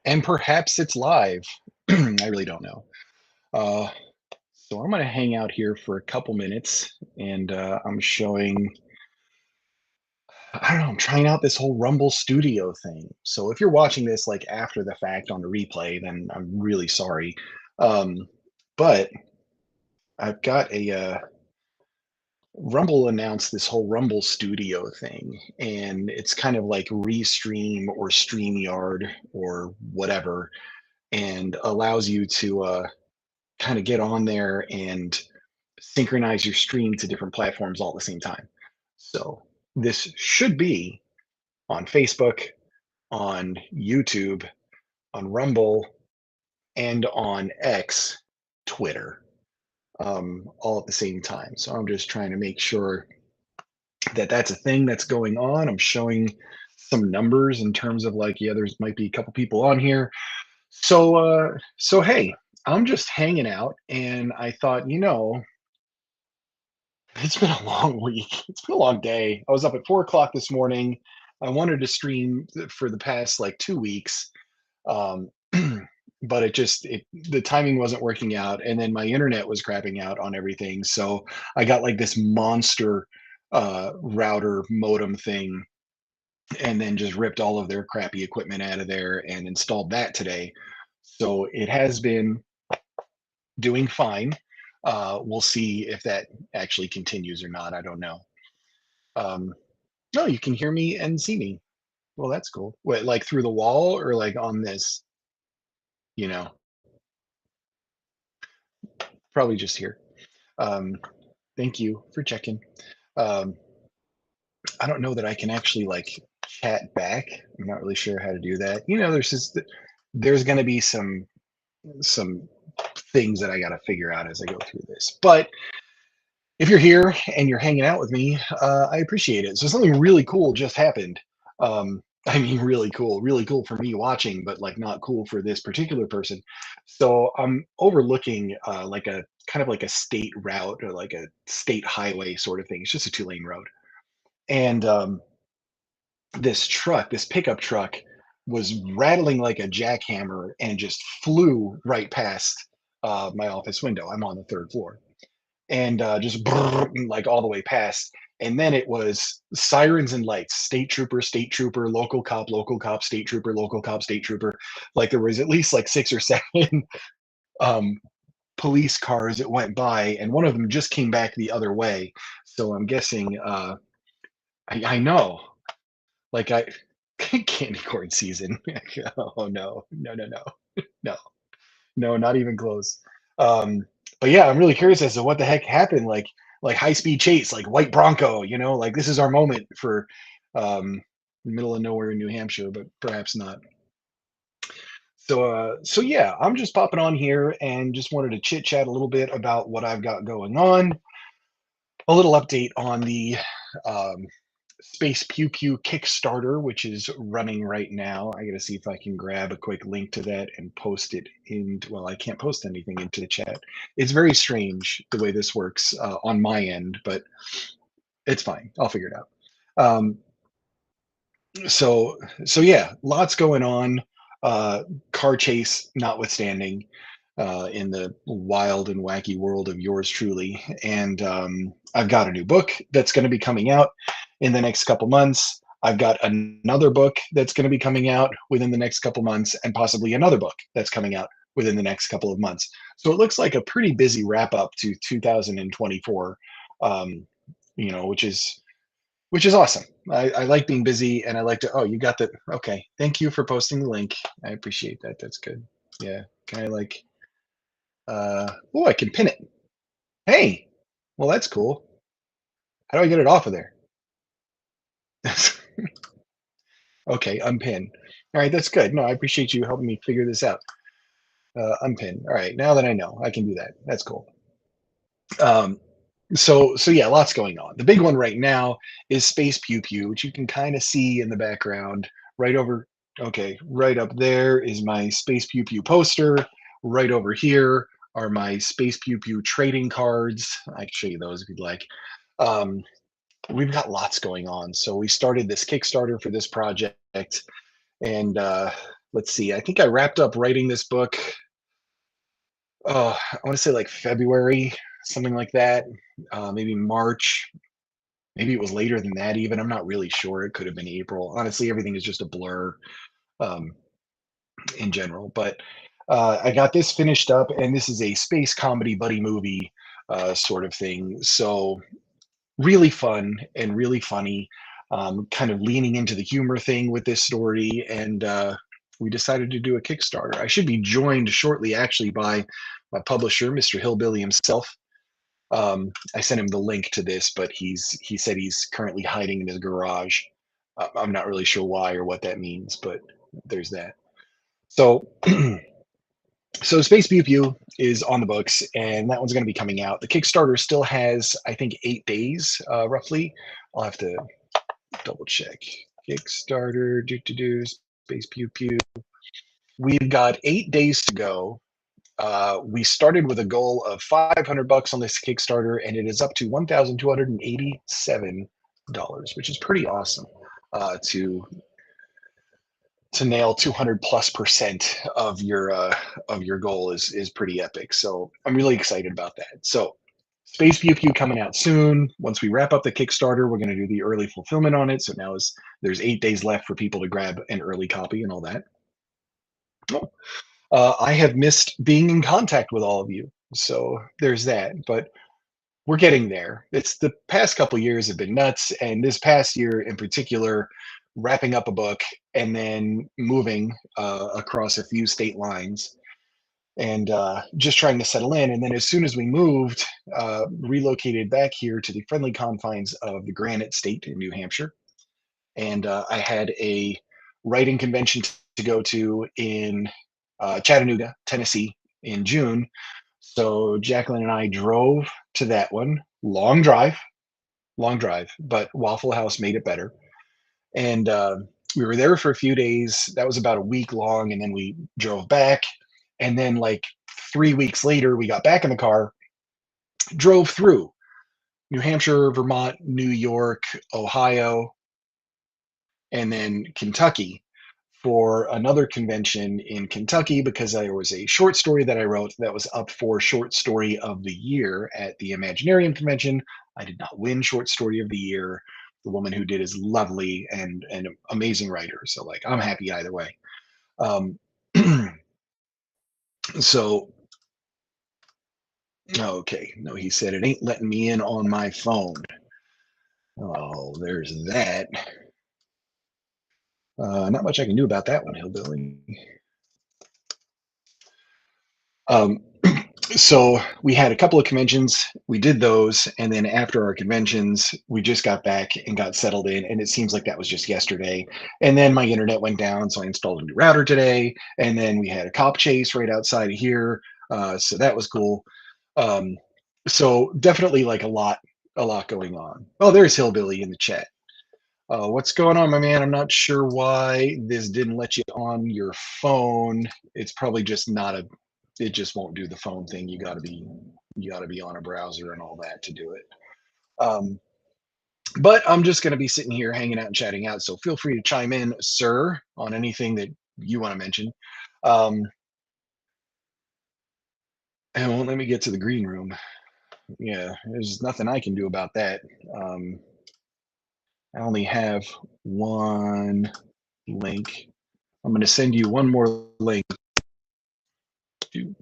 And perhaps it's live. I really don't know. Uh, so I'm going to hang out here for a couple minutes and I'm showing, I don't know, I'm trying out this whole Rumble Studio thing. So if you're watching this like after the fact on the replay, then I'm really sorry. But I've got Rumble announced this whole Rumble Studio thing, and it's kind of like Restream or StreamYard or whatever, and allows you to kind of get on there and synchronize your stream to different platforms all at the same time. So this should be on Facebook, on YouTube, on Rumble, and on X, Twitter, all at the same time. So I'm just trying to make sure that that's a thing that's going on. I'm showing some numbers in terms of like, yeah, there's might be a couple people on here. So hey, I'm just hanging out, and I thought, it's been a long week. It's been a long day. I was up at 4 o'clock this morning. I wanted to stream for the past like 2 weeks, um, but the timing wasn't working out, and then my internet was crapping out on everything. So I got like this monster router modem thing, and then just ripped all of their crappy equipment out of there and installed that today. So it has been doing fine. We'll see if that actually continues or not. I don't know. Um, no, you can hear me and see me. Well, that's cool. What, like through the wall or like on this? You know, probably just here. Um, thank you for checking. Um, I don't know that I can actually like chat back. I'm not really sure how to do that. There's going to be some things that I got to figure out as I go through this. But if you're here and you're hanging out with me, I appreciate it. So something really cool just happened. I mean, really cool for me watching, but like not cool for this particular person. So I'm overlooking like a kind of like a state route or like a state highway sort of thing. It's just a 2-lane road, and this pickup truck, was rattling like a jackhammer and just flew right past my office window. I'm on the third floor, and just brrr, like all the way past. And then it was sirens and lights, state trooper, local cop, state trooper, local cop, state trooper. Like there was at least like 6 or 7 um, police cars that went by, and one of them just came back the other way. So I'm guessing, I know, like candy corn season. Oh no, no, no, not even close. Um, but yeah, I'm really curious as to what the heck happened. Like high speed chase, like white Bronco. Like this is our moment for middle of nowhere in New Hampshire, but perhaps not. So yeah, I'm just popping on here and just wanted to chit chat a little bit about what I've got going on. A little update on the um, Space Pew Pew Kickstarter, which is running right now. I got to see if I can grab a quick link to that and post it in. Well, I can't post anything into the chat. It's very strange the way this works on my end, but it's fine. I'll figure it out. Um, so yeah, lots going on. Car chase notwithstanding, in the wild and wacky world of yours truly. And I've got a new book that's going to be coming out in the next couple months. I've got another book that's going to be coming out within the next couple months, and possibly another book that's coming out within the next couple of months. So it looks like a pretty busy wrap up to 2024, um, which is awesome. I like being busy, and I like to. Oh, you got that? Okay, thank you for posting the link. I appreciate that. That's good. Yeah. Can I like? Oh, I can pin it. Hey, well, that's cool. How do I get it off of there? Okay, unpin. All right, that's good. No, I appreciate you helping me figure this out. Unpin. All right, now that I know, I can do that. That's cool. Um, so yeah, lots going on. The big one right now is Space Pew Pew, which you can kind of see in the background, right over. Okay, right up there is my Space Pew Pew poster. Right over here are my Space Pew Pew trading cards. I can show you those if you'd like. Um, we've got lots going on. So we started this Kickstarter for this project, and let's see, I think I wrapped up writing this book, I want to say like February, something like that, maybe March. Maybe it was later than that even. I'm not really sure. It could have been April. Honestly, everything is just a blur um, in general. But I got this finished up, and this is a space comedy buddy movie sort of thing. So really fun and really funny. Kind of leaning into the humor thing with this story, and we decided to do a Kickstarter. I should be joined shortly, actually, by my publisher, Mr. Hillbilly himself. I sent him the link to this, but he said he's currently hiding in his garage. I'm not really sure why or what that means, but there's that. So, so Space Pew Pew is on the books, and that one's going to be coming out. The Kickstarter still has, I think, 8 days, roughly. I'll have to double check. Kickstarter, do Space Pew Pew. We've got 8 days to go. We started with a goal of $500 on this Kickstarter, and it is up to $1,287, which is pretty awesome. To nail 200+% of your goal is pretty epic. So I'm really excited about that. So Space Pew Pew coming out soon. Once we wrap up the Kickstarter, we're going to do the early fulfillment on it. So now there's 8 days left for people to grab an early copy and all that. Oh, I have missed being in contact with all of you. So there's that. But we're getting there. It's the past couple years have been nuts, and this past year in particular, wrapping up a book and then moving across a few state lines and just trying to settle in. And then as soon as we moved, relocated back here to the friendly confines of the Granite State in New Hampshire, and I had a writing convention to go to in Chattanooga, Tennessee, in June. So Jacqueline and I drove to that one. Long drive, but Waffle House made it better. And we were there for a few days. That was about a week long, and then we drove back. And then, like 3 weeks later, we got back in the car, drove through New Hampshire, Vermont, New York, Ohio, and then Kentucky for another convention in Kentucky because there was a short story that I wrote that was up for short story of the year at the Imaginarium convention. I did not win short story of the year. The woman who did is lovely and an amazing writer. So like I'm happy either way. Um, so okay, no, he said it ain't letting me in on my phone. Oh, there's that. Not much I can do about that one, Hillbilly. Um, so we had a couple of conventions. We did those, and then after our conventions, we just got back and got settled in. And it seems like that was just yesterday. And then my internet went down, so I installed a new router today. And then we had a cop chase right outside of here, so that was cool. Um, so definitely like a lot going on. Oh, there's Hillbilly in the chat. What's going on, my man? I'm not sure why this didn't let you on your phone. It's probably just not a. It just won't do the phone thing. You got to be on a browser and all that to do it. Um, but I'm just going to be sitting here hanging out and chatting out. So feel free to chime in, sir, on anything that you want to mention. Um, and won't let me get to the green room. Yeah, there's nothing I can do about that. I only have one link. I'm going to send you one more link. Do,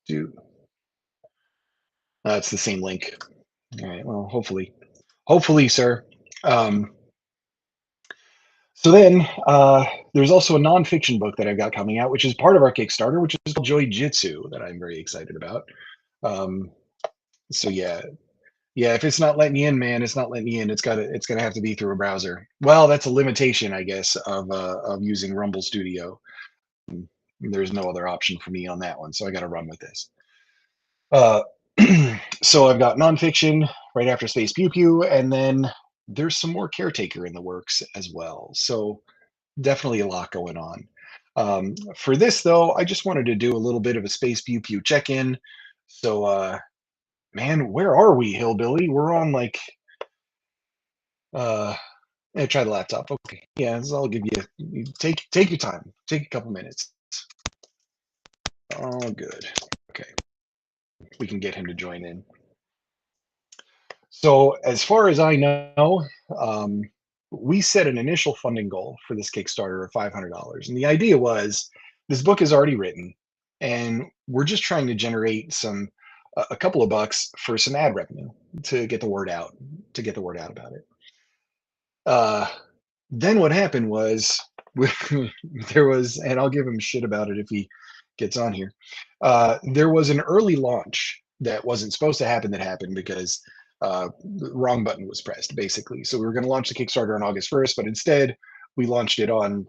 do. It's the same link. All right. Well, hopefully, sir. Um, so then there's also a nonfiction book that I've got coming out, which is part of our Kickstarter, which is called Joy Jitsu, that I'm very excited about. Um, so yeah. If it's not letting you in, man, it's not letting you in. It's gonna have to be through a browser. Well, that's a limitation, I guess, of using Rumble Studio. There's no other option for me on that one, so I got to run with this. Uh, so I've got nonfiction right after Space Pew Pew, and then there's some more Caretaker in the works as well. So definitely a lot going on. For this though, I just wanted to do a little bit of a Space Pew Pew check-in. So man, where are we, Hillbilly? We're on like Try the laptop. Okay. Yeah, so I'll give you take your time. Take a couple minutes. All good. Okay. We can get him to join in. So as far as I know, um, we set an initial funding goal for this Kickstarter of $500, and the idea was this book is already written, and we're just trying to generate a couple of bucks for some ad revenue to get the word out, about it. Uh, then what happened was there was, and I'll give him shit about it if he gets on here. There was an early launch that wasn't supposed to happen that happened because the wrong button was pressed, basically. So we were going to launch the Kickstarter on August 1st, but instead we launched it on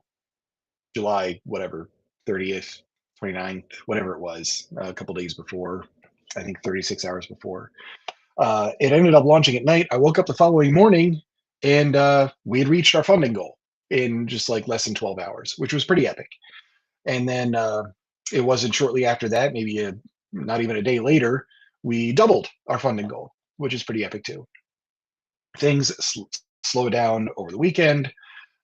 July, whatever, 30th, 29th, whatever it was, a couple days before, I think 36 hours before. It ended up launching at night. I woke up the following morning and we had reached our funding goal in just like less than 12 hours, which was pretty epic. And then it wasn't shortly after that, not even a day later, we doubled our funding goal, which is pretty epic too. Things slowed down over the weekend,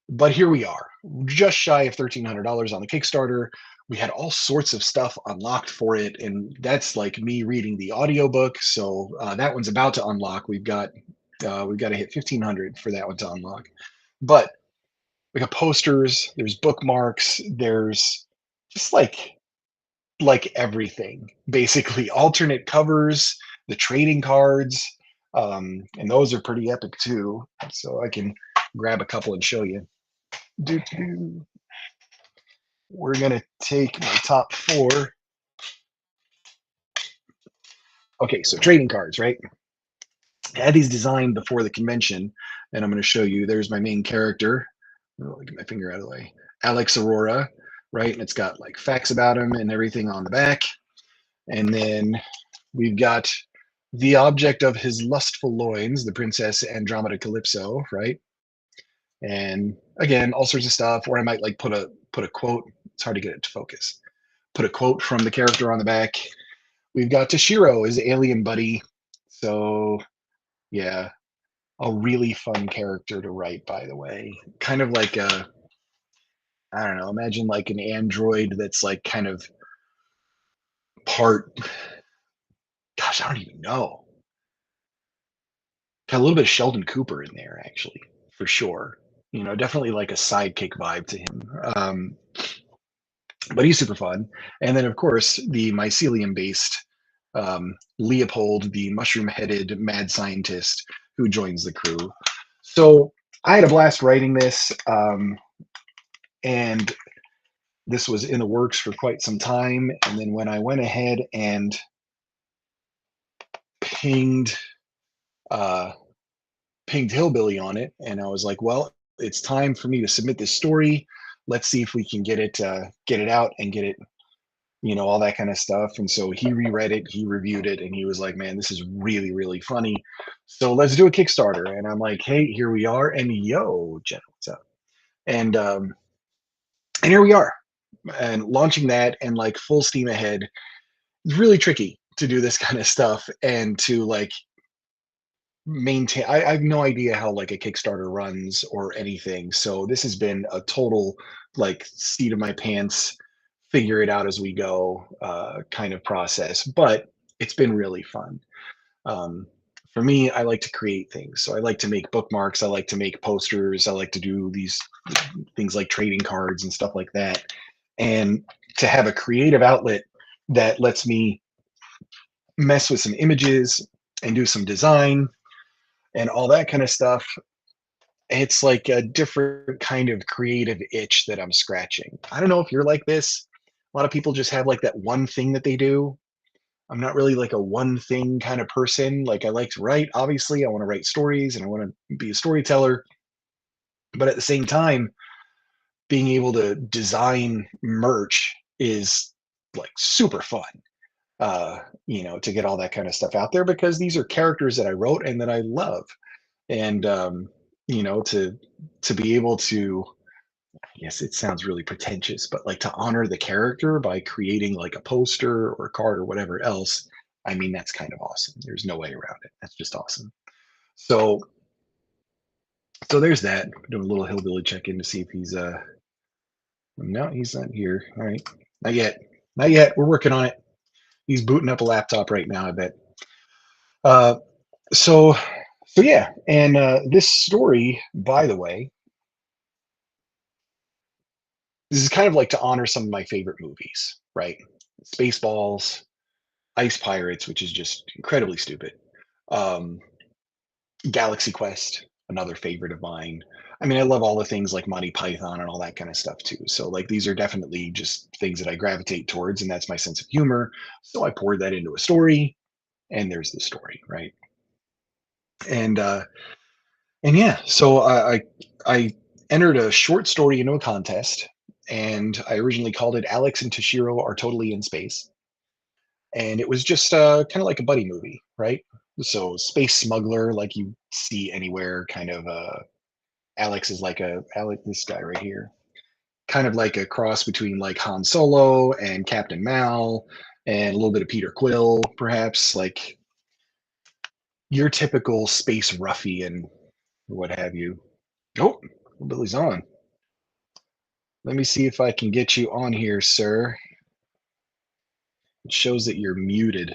but here we are, just shy of $1,300 on the Kickstarter. We had all sorts of stuff unlocked for it, and that's like me reading the audiobook. So that one's about to unlock. We've got to hit 1,500 for that one to unlock. But we got posters, there's bookmarks, there's just like everything, basically alternate covers, the trading cards, and those are pretty epic too. So I can grab a couple and show you. Doo-doo. We're gonna take my top four. Okay, so trading cards, right? I had these designed before the convention, and I'm going to show you. There's my main character. Oh, get my finger out of the way. Alex Aurora, right? And it's got like facts about him and everything on the back. And then we've got the object of his lustful loins, the Princess Andromeda Calypso, right? And again, all sorts of stuff. Or I might like put a quote. It's hard to get it to focus. Put a quote from the character on the back. We've got Toshiro, his alien buddy. So yeah, a really fun character to write, by the way. Kind of like I don't know, imagine like an android that's like kind of part, gosh, I don't even know. Got a little bit of Sheldon Cooper in there, actually, for sure. Definitely like a sidekick vibe to him. But he's super fun. And then, of course, the mycelium based Leopold, the mushroom headed mad scientist who joins the crew. So I had a blast writing this. And this was in the works for quite some time. And then when I went ahead and pinged uh, pinged Hillbilly on it, and I was like, well, it's time for me to submit this story. Let's see if we can get it out and get it, all that kind of stuff. And so he reread it, he reviewed it, and he was like, man, this is really, really funny. So let's do a Kickstarter. And I'm like, hey, here we are. And yo, Jen, what's up? And here we are, and launching that and like full steam ahead. It's really tricky to do this kind of stuff and to like maintain. I have no idea how like a Kickstarter runs or anything. So this has been a total like seat of my pants, figure it out as we go kind of process. But it's been really fun. Um, for me, I like to create things. So I like to make bookmarks. I like to make posters. I like to do these things like trading cards and stuff like that. And to have a creative outlet that lets me mess with some images and do some design and all that kind of stuff, it's like a different kind of creative itch that I'm scratching. I don't know if you're like this. A lot of people just have like that one thing that they do. I'm not really like a one thing kind of person. Like I like to write, obviously. I want to write stories and I want to be a storyteller. But at the same time, being able to design merch is like super fun. To get all that kind of stuff out there because these are characters that I wrote and that I love. And to be able to, yes, it sounds really pretentious, but like to honor the character by creating like a poster or a card or whatever else, I mean, that's kind of awesome. There's no way around it. That's just awesome. So So there's that. Doing a little hillbilly check in to see if he's no, he's not here. All right, not yet, not yet. We're working on it. He's booting up a laptop right now, I bet. Uh, so so yeah, and this story, by the way, this is kind of like to honor some of my favorite movies, right? Spaceballs, Ice Pirates, which is just incredibly stupid. Um, Galaxy Quest, another favorite of mine. I mean, I love all the things like Monty Python and all that kind of stuff too. So like these are definitely just things that I gravitate towards, and that's my sense of humor. So I poured that into a story, and there's the story, right? And and yeah, so I entered a short story into a contest, and I originally called it Alex and Toshiro Are Totally in Space, and it was just kind of like a buddy movie, right? So space smuggler, like you see anywhere, kind of. Alex is like Alex, this guy right here, kind of like a cross between like Han Solo and Captain Mal, and a little bit of Peter Quill, perhaps, like your typical space ruffian, what have you. Oh, Billy's on. Let me see if I can get you on here, sir. It shows that you're muted.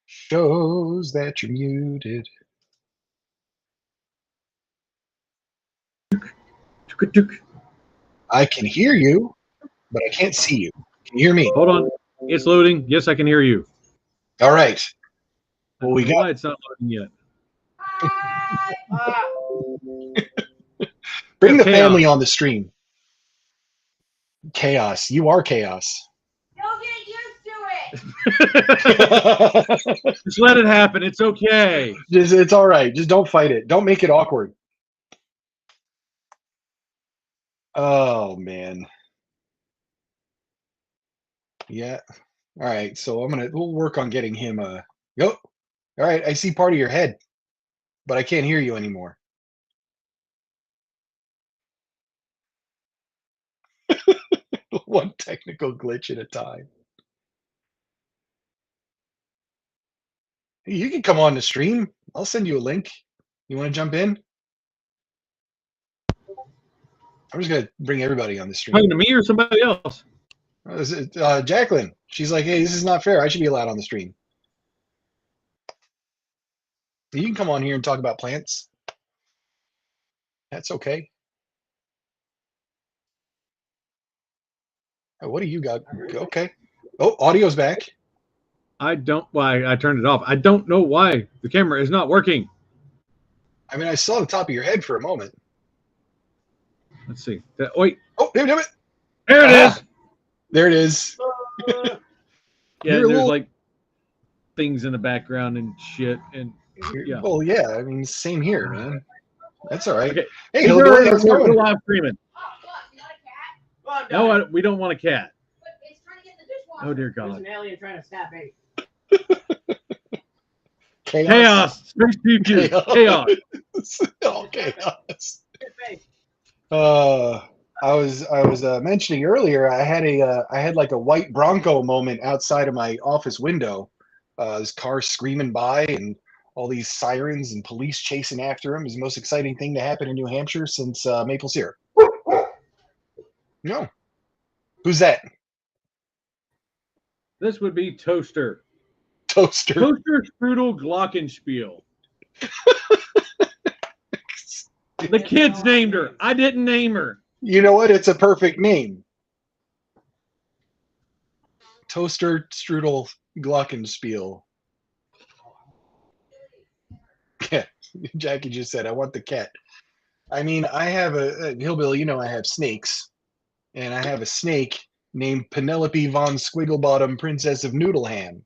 Shows that you're muted. I can hear you, but I can't see you. Can you hear me? Hold on. It's loading. Yes, I can hear you. All right. Well, we got. Why it's not loading yet? Bring the family on the stream. Chaos. You are chaos. You'll get used to it. Just let it happen. It's okay. It's all right. Just don't fight it. Don't make it awkward. Oh man. Yeah. All right. So we'll work on getting him Go. All right. I see part of your head, but I can't hear you anymore. One technical glitch at a time. Hey, you can come on the stream. I'll send you a link. You want to jump in? I'm just gonna bring everybody on the stream. Talking to me or somebody else? Jacqueline. She's like, hey, this is not fair. I should be allowed on the stream. You can come on here and talk about plants. That's okay. Oh, what do you got? Okay. Oh, audio's back. I don't. Why I turned it off. I don't know why the camera is not working. I mean, I saw the top of your head for a moment. Let's see. Wait. Oh, there it is. There it is. Yeah, there's like things in the background and shit. And yeah. Well, yeah. I mean, same here, man. That's all right. Okay. Hey, Hillbilly, how's it We're going? live streaming. No, we don't want a cat. Oh dear God! There's an alien trying to stab me. Chaos. Space Pew Pew. Chaos. Oh, chaos. I was mentioning earlier. I had like a white Bronco moment outside of my office window. This car screaming by and all these sirens and police chasing after him is the most exciting thing to happen in New Hampshire since maple syrup. No, who's that? This would be Toaster. Toaster. Toaster Strudel Glockenspiel. The kids named her. I didn't name her. You know what? It's a perfect name. Toaster Strudel Glockenspiel. Yeah, Jackie just said, I want the cat. I mean, I have a Hillbilly, you know, I have snakes. And I have a snake named Penelope von Squigglebottom, Princess of Noodleham.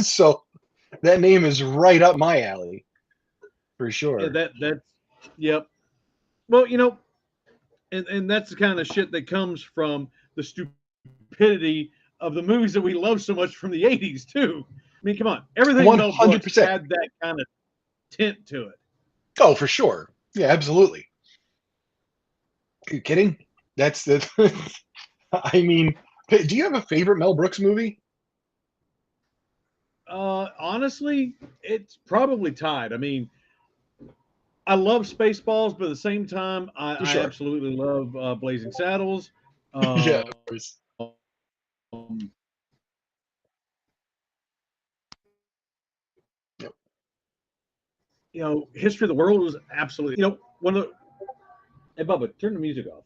So that name is right up my alley. For sure. Yeah, that's yep. Well, you know, and that's the kind of shit that comes from the stupidity of the movies that we love so much from the 80s too. I mean, come on. Everything 100% had that kind of tint to it. Oh, for sure. Yeah, absolutely. Are you kidding? That's the I mean, do you have a favorite Mel Brooks movie? Honestly, it's probably tied. I mean, I love Spaceballs, but at the same time, For I sure. absolutely love Blazing Saddles. Yeah, of course. Yep. History of the World was absolutely, one of the, hey, Bubba, turn the music off.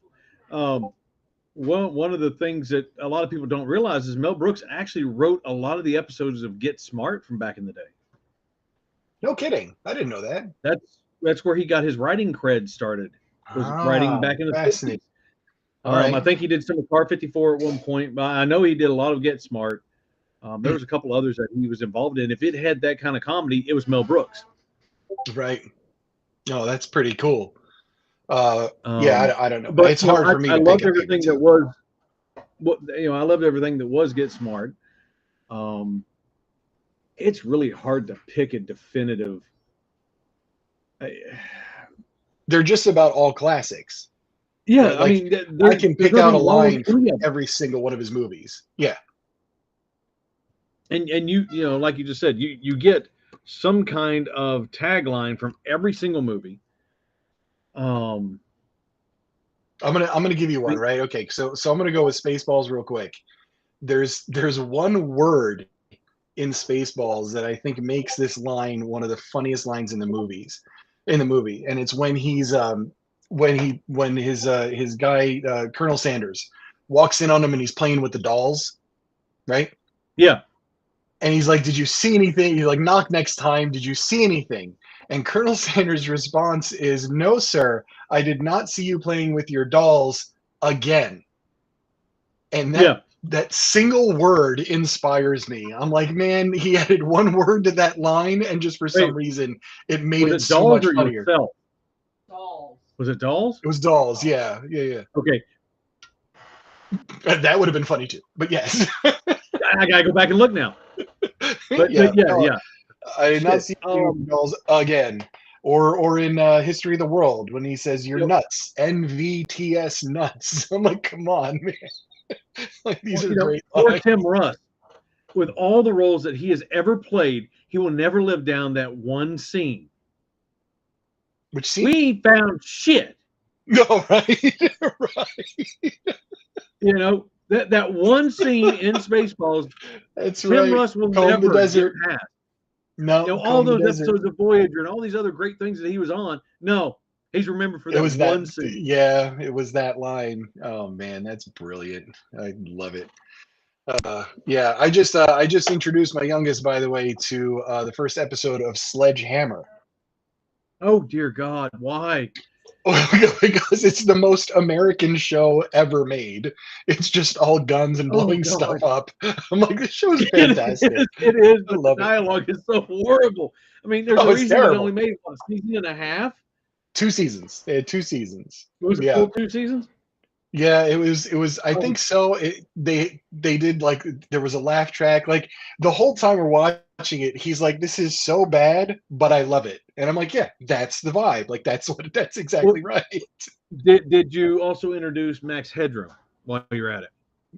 One of the things that a lot of people don't realize is Mel Brooks actually wrote a lot of the episodes of Get Smart from back in the day. No kidding. I didn't know that. That's where he got his writing cred started. Was writing Ah, back in the 50s. fascinating. All right. I think he did some of Car 54 at one point, but I know he did a lot of Get Smart. There was a couple others that he was involved in. If it had that kind of comedy, it was Mel Brooks. Right. Oh, that's pretty cool. Um, I don't know. but It's hard for me I to pick loved a favorite everything that too. was. I loved everything that was Get Smart. It's really hard to pick a definitive. They're just about all classics. Yeah, Right? I Like mean, I can there's pick out a nothing wrong with line from any of them. every single one of his movies. Yeah. And like you just said, you get some kind of tagline from every single movie. I'm gonna give you one, right? Okay, so I'm gonna go with Spaceballs real quick. There's one word in Spaceballs that I think makes this line one of the funniest lines in the movie, and it's when his guy Colonel Sanders walks in on him and he's playing with the dolls, right? Yeah. And he's like, "Did you see anything?" He's like, "Knock next time. Did you see anything?" And Colonel Sanders' response is, "No, sir. I did not see you playing with your dolls again." And Yeah. that single word inspires me. I'm like, man, he added one word to that line, and just for some Wait, reason, it made was it it so dolls much or funnier. yourself? Dolls. Was it dolls? It was dolls. Yeah, yeah, yeah. Okay. That would have been funny too. But yes. I gotta go back and look now. But Yeah. yeah, No, yeah. I did not Shit. see you with dolls again. Or in History of the World when he says you're nuts, NVTS nuts. I'm like, come on, man. Like these are great poor lines. Tim Russ, with all the roles that he has ever played, he will never live down that one scene. Which scene? We ain't found shit. No, right, right. That one scene in Spaceballs, That's Tim right. Russ will Comb the never get desert. past. No, All Comb the those desert. episodes of Voyager and all these other great things that he was on. No, he's remembered for It that was one that. scene. Yeah, it was that line. Oh man, that's brilliant. I love it. Yeah, I just introduced my youngest, by the way, to the first episode of Sledgehammer. Oh dear God, why? Because it's the most American show ever made. It's just all guns and Oh blowing God. stuff up. I'm like, this show is fantastic. It is, I but the love it. dialogue is so horrible. I mean, there's Oh, a it's reason that they terrible. only made a season and a half. 2 seasons. They had 2 seasons. Was it Yeah. full 2 seasons? Yeah, it was I Oh, think so. They did, like, there was a laugh track. Like the whole time we're watching it, he's like, "This is so bad, but I love it." And I'm like, "Yeah, that's the vibe. Like that's exactly right." did you also introduce Max Headroom while you're at it?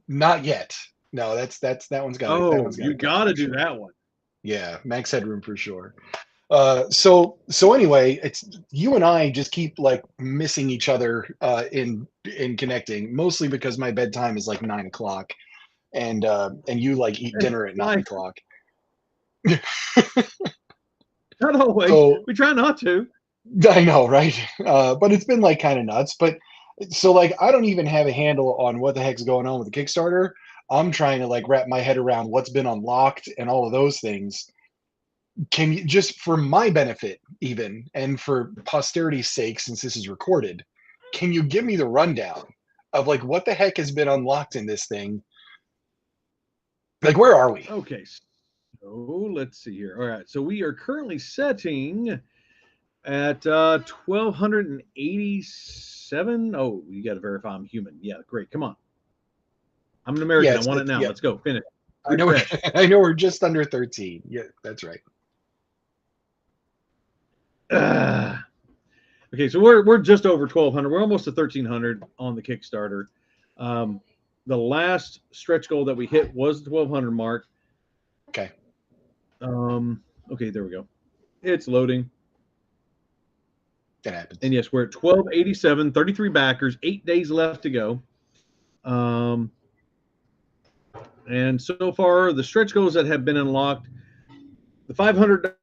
Not yet. No, that one's got that Oh, one's got you to come got to for do sure. that one. Yeah, Max Headroom for sure. So anyway, it's you and I just keep like missing each other in connecting, mostly because my bedtime is like 9 o'clock, and you like eat dinner at Why? 9 o'clock. Not always. So We try not to. I know, right? But it's been like kind of nuts. But so like I don't even have a handle on what the heck's going on with the Kickstarter. I'm trying to like wrap my head around what's been unlocked and all of those things. Can you, just for my benefit even, and for posterity's sake, since this is recorded, can you give me the rundown of like what the heck has been unlocked in this thing? Like, where are we? Okay. So let's see here. All right. So we are currently setting at 1,287. Oh, you got to verify I'm human. Yeah, great. Come on. I'm an American. Yeah, I want it now. yeah. Let's go. Finish. I know. I know we're just under 13. Yeah, that's right. Okay, so we're just over 1,200. We're almost to 1,300 on the Kickstarter. The last stretch goal that we hit was the 1,200 mark. Okay. Okay, there we go. It's loading. That happens. And yes, we're at 1287, 33 backers, 8 days left to go. And so far, the stretch goals that have been unlocked, the $500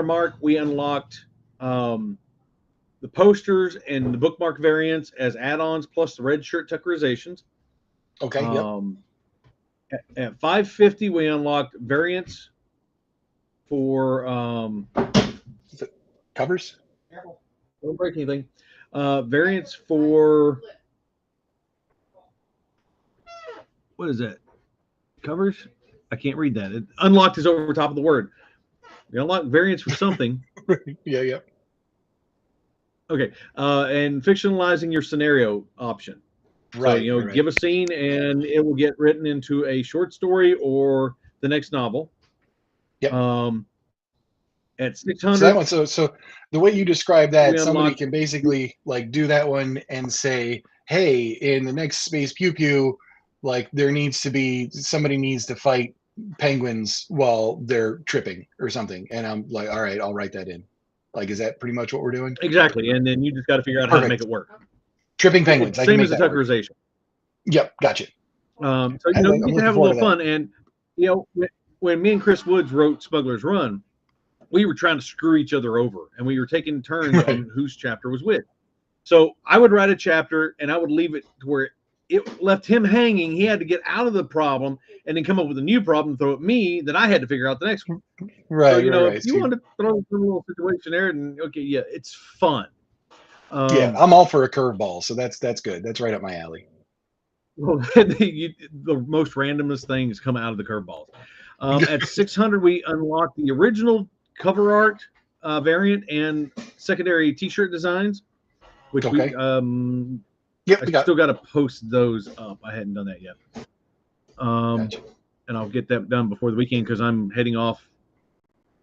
mark, we unlocked the posters and the bookmark variants as add-ons, plus the red shirt tuckerizations. Okay. Yep. At 550, we unlocked variants for Covers. don't break anything. Variants for what is that? Covers? I can't read that. Unlocked is over top of the word. We unlocked variants for something. Yeah. Okay. And fictionalizing your scenario option. Right. So, right. give a scene and it will get written into a short story or the next novel. Yep. At 600. So that one. So the way you describe that, somebody unlocked, can basically like do that one and say, hey, in the next Space Pew Pew, like there needs to be somebody needs to fight penguins while they're tripping or something. And I'm like, all right, I'll write that in. Like, is that pretty much what we're doing? Exactly. And then you just got to figure out how to make it work. Tripping penguins. Same as the tuckerization. Yep, gotcha. So you get to have a little fun. And when me and Chris Woods wrote Smuggler's Run, we were trying to screw each other over, and we were taking turns on whose chapter was which. So I would write a chapter, and I would leave it to where it left him hanging. He had to get out of the problem, and then come up with a new problem, throw at me that I had to figure out the next one. Right. So if you want to throw some little situation there, and it's fun. Yeah, I'm all for a curveball, so that's good. That's right up my alley. Well, the most randomest things come out of the curveballs. At 600, we unlocked the original cover art variant and secondary T-shirt designs, which we still got to post those up. I hadn't done that yet. Gotcha. And I'll get that done before the weekend because I'm heading off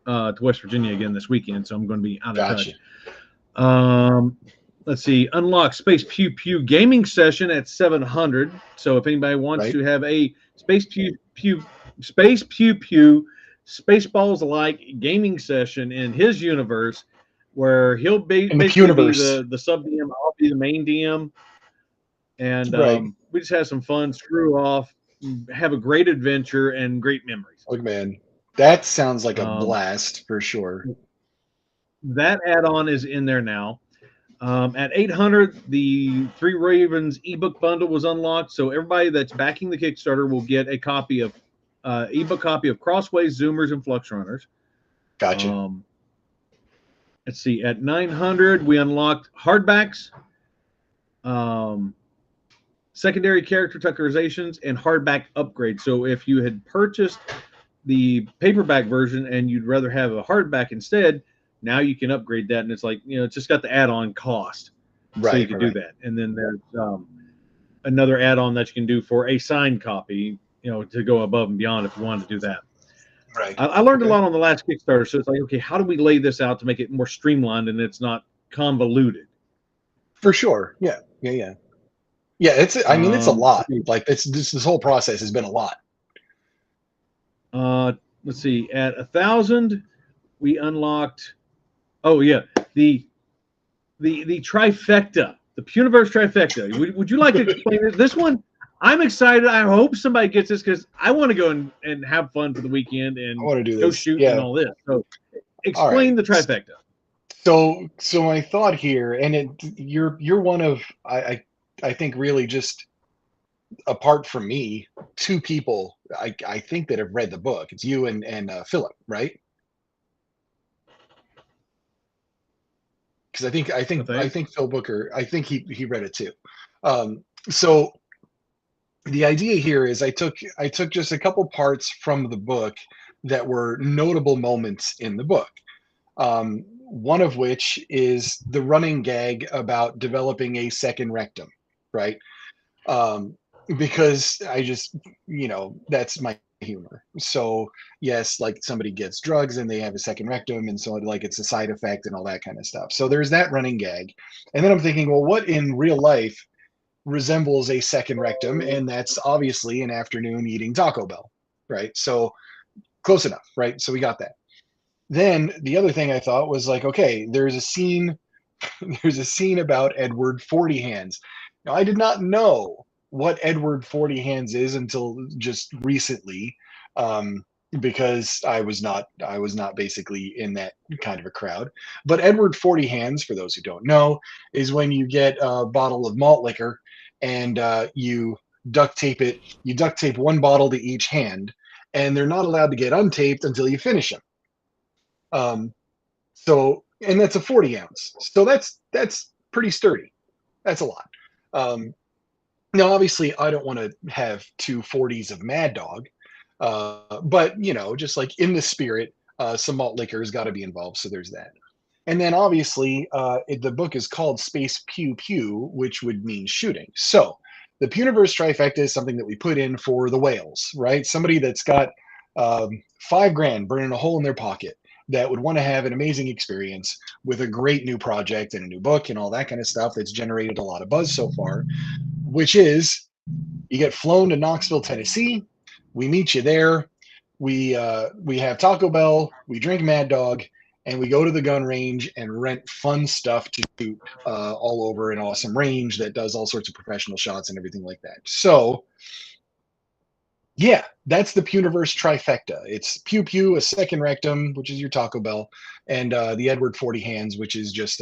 to West Virginia again this weekend, so I'm going to be out of touch. Let's see. Unlock Space Pew Pew gaming session at 700. So if anybody wants to have a Space Pew Pew Spaceballs alike gaming session in his universe, where he'll be basically be the sub DM, I'll be the main DM, and we just have some fun, screw off, have a great adventure, and great memories. Look, man, that sounds like a blast for sure. That add-on is in there now. At 800, the Three Ravens ebook bundle was unlocked, so everybody that's backing the Kickstarter will get a copy of ebook copy of Crossways, Zoomers, and Flux Runners. Gotcha. Let's see. At 900, we unlocked hardbacks, secondary character tuckerizations, and hardback upgrades. So if you had purchased the paperback version and you'd rather have a hardback instead, now you can upgrade that, and it's like it's just got the add-on cost, so you can do that. And then there's another add-on that you can do for a signed copy, to go above and beyond if you wanted to do that. Right. I learned a lot on the last Kickstarter, so it's like, okay, how do we lay this out to make it more streamlined and it's not convoluted? For sure. Yeah. It's. I mean, it's a lot. Like this whole process has been a lot. Let's see. At 1,000, we unlocked. Oh yeah, the trifecta, the PEWNIVERSE trifecta. Would you like to explain this one? I'm excited. I hope somebody gets this because I want to go and have fun for the weekend and I want to do go this. shoot and all this. So explain the trifecta. So my thought here, and you're one of I think really just apart from me, two people I think that have read the book. It's you and Philip, right? Because I think Phil Booker, I think he read it too. So the idea here is I took just a couple parts from the book that were notable moments in the book. One of which is the running gag about developing a second rectum, right? Because I just, that's my humor. So yes, like somebody gets drugs and they have a second rectum, and so like it's a side effect and all that kind of stuff. So there's that running gag. And then I'm thinking, well, what in real life resembles a second rectum? And that's obviously an afternoon eating Taco Bell, right? So close enough, right? So we got that. Then the other thing I thought was like, okay, there's a scene, there's a scene about Edward 40 Hands. Now I did not know what Edward 40 Hands is until just recently, because I was not basically in that kind of a crowd. But Edward 40 Hands, for those who don't know, is when you get a bottle of malt liquor and you duct tape it. You duct tape one bottle to each hand, and they're not allowed to get untaped until you finish them. So, and that's a 40 ounce. So that's pretty sturdy. That's a lot. Now, obviously, I don't want to have two 40s of Mad Dog, but you know, just like in the spirit, some malt liquor has got to be involved. So there's that. And then obviously, the book is called Space Pew Pew, which would mean shooting. So the PEWNIVERSE trifecta is something that we put in for the whales, right? Somebody that's got $5,000 burning a hole in their pocket that would want to have an amazing experience with a great new project and a new book and all that kind of stuff that's generated a lot of buzz so far, which is you get flown to Knoxville, Tennessee. We meet you there. We have Taco Bell. We drink Mad Dog, and we go to the gun range and rent fun stuff to shoot all over an awesome range that does all sorts of professional shots and everything like that. So, yeah, that's the PEWNIVERSE trifecta. It's Pew Pew, a second rectum, which is your Taco Bell, and the Edward 40 Hands, which is just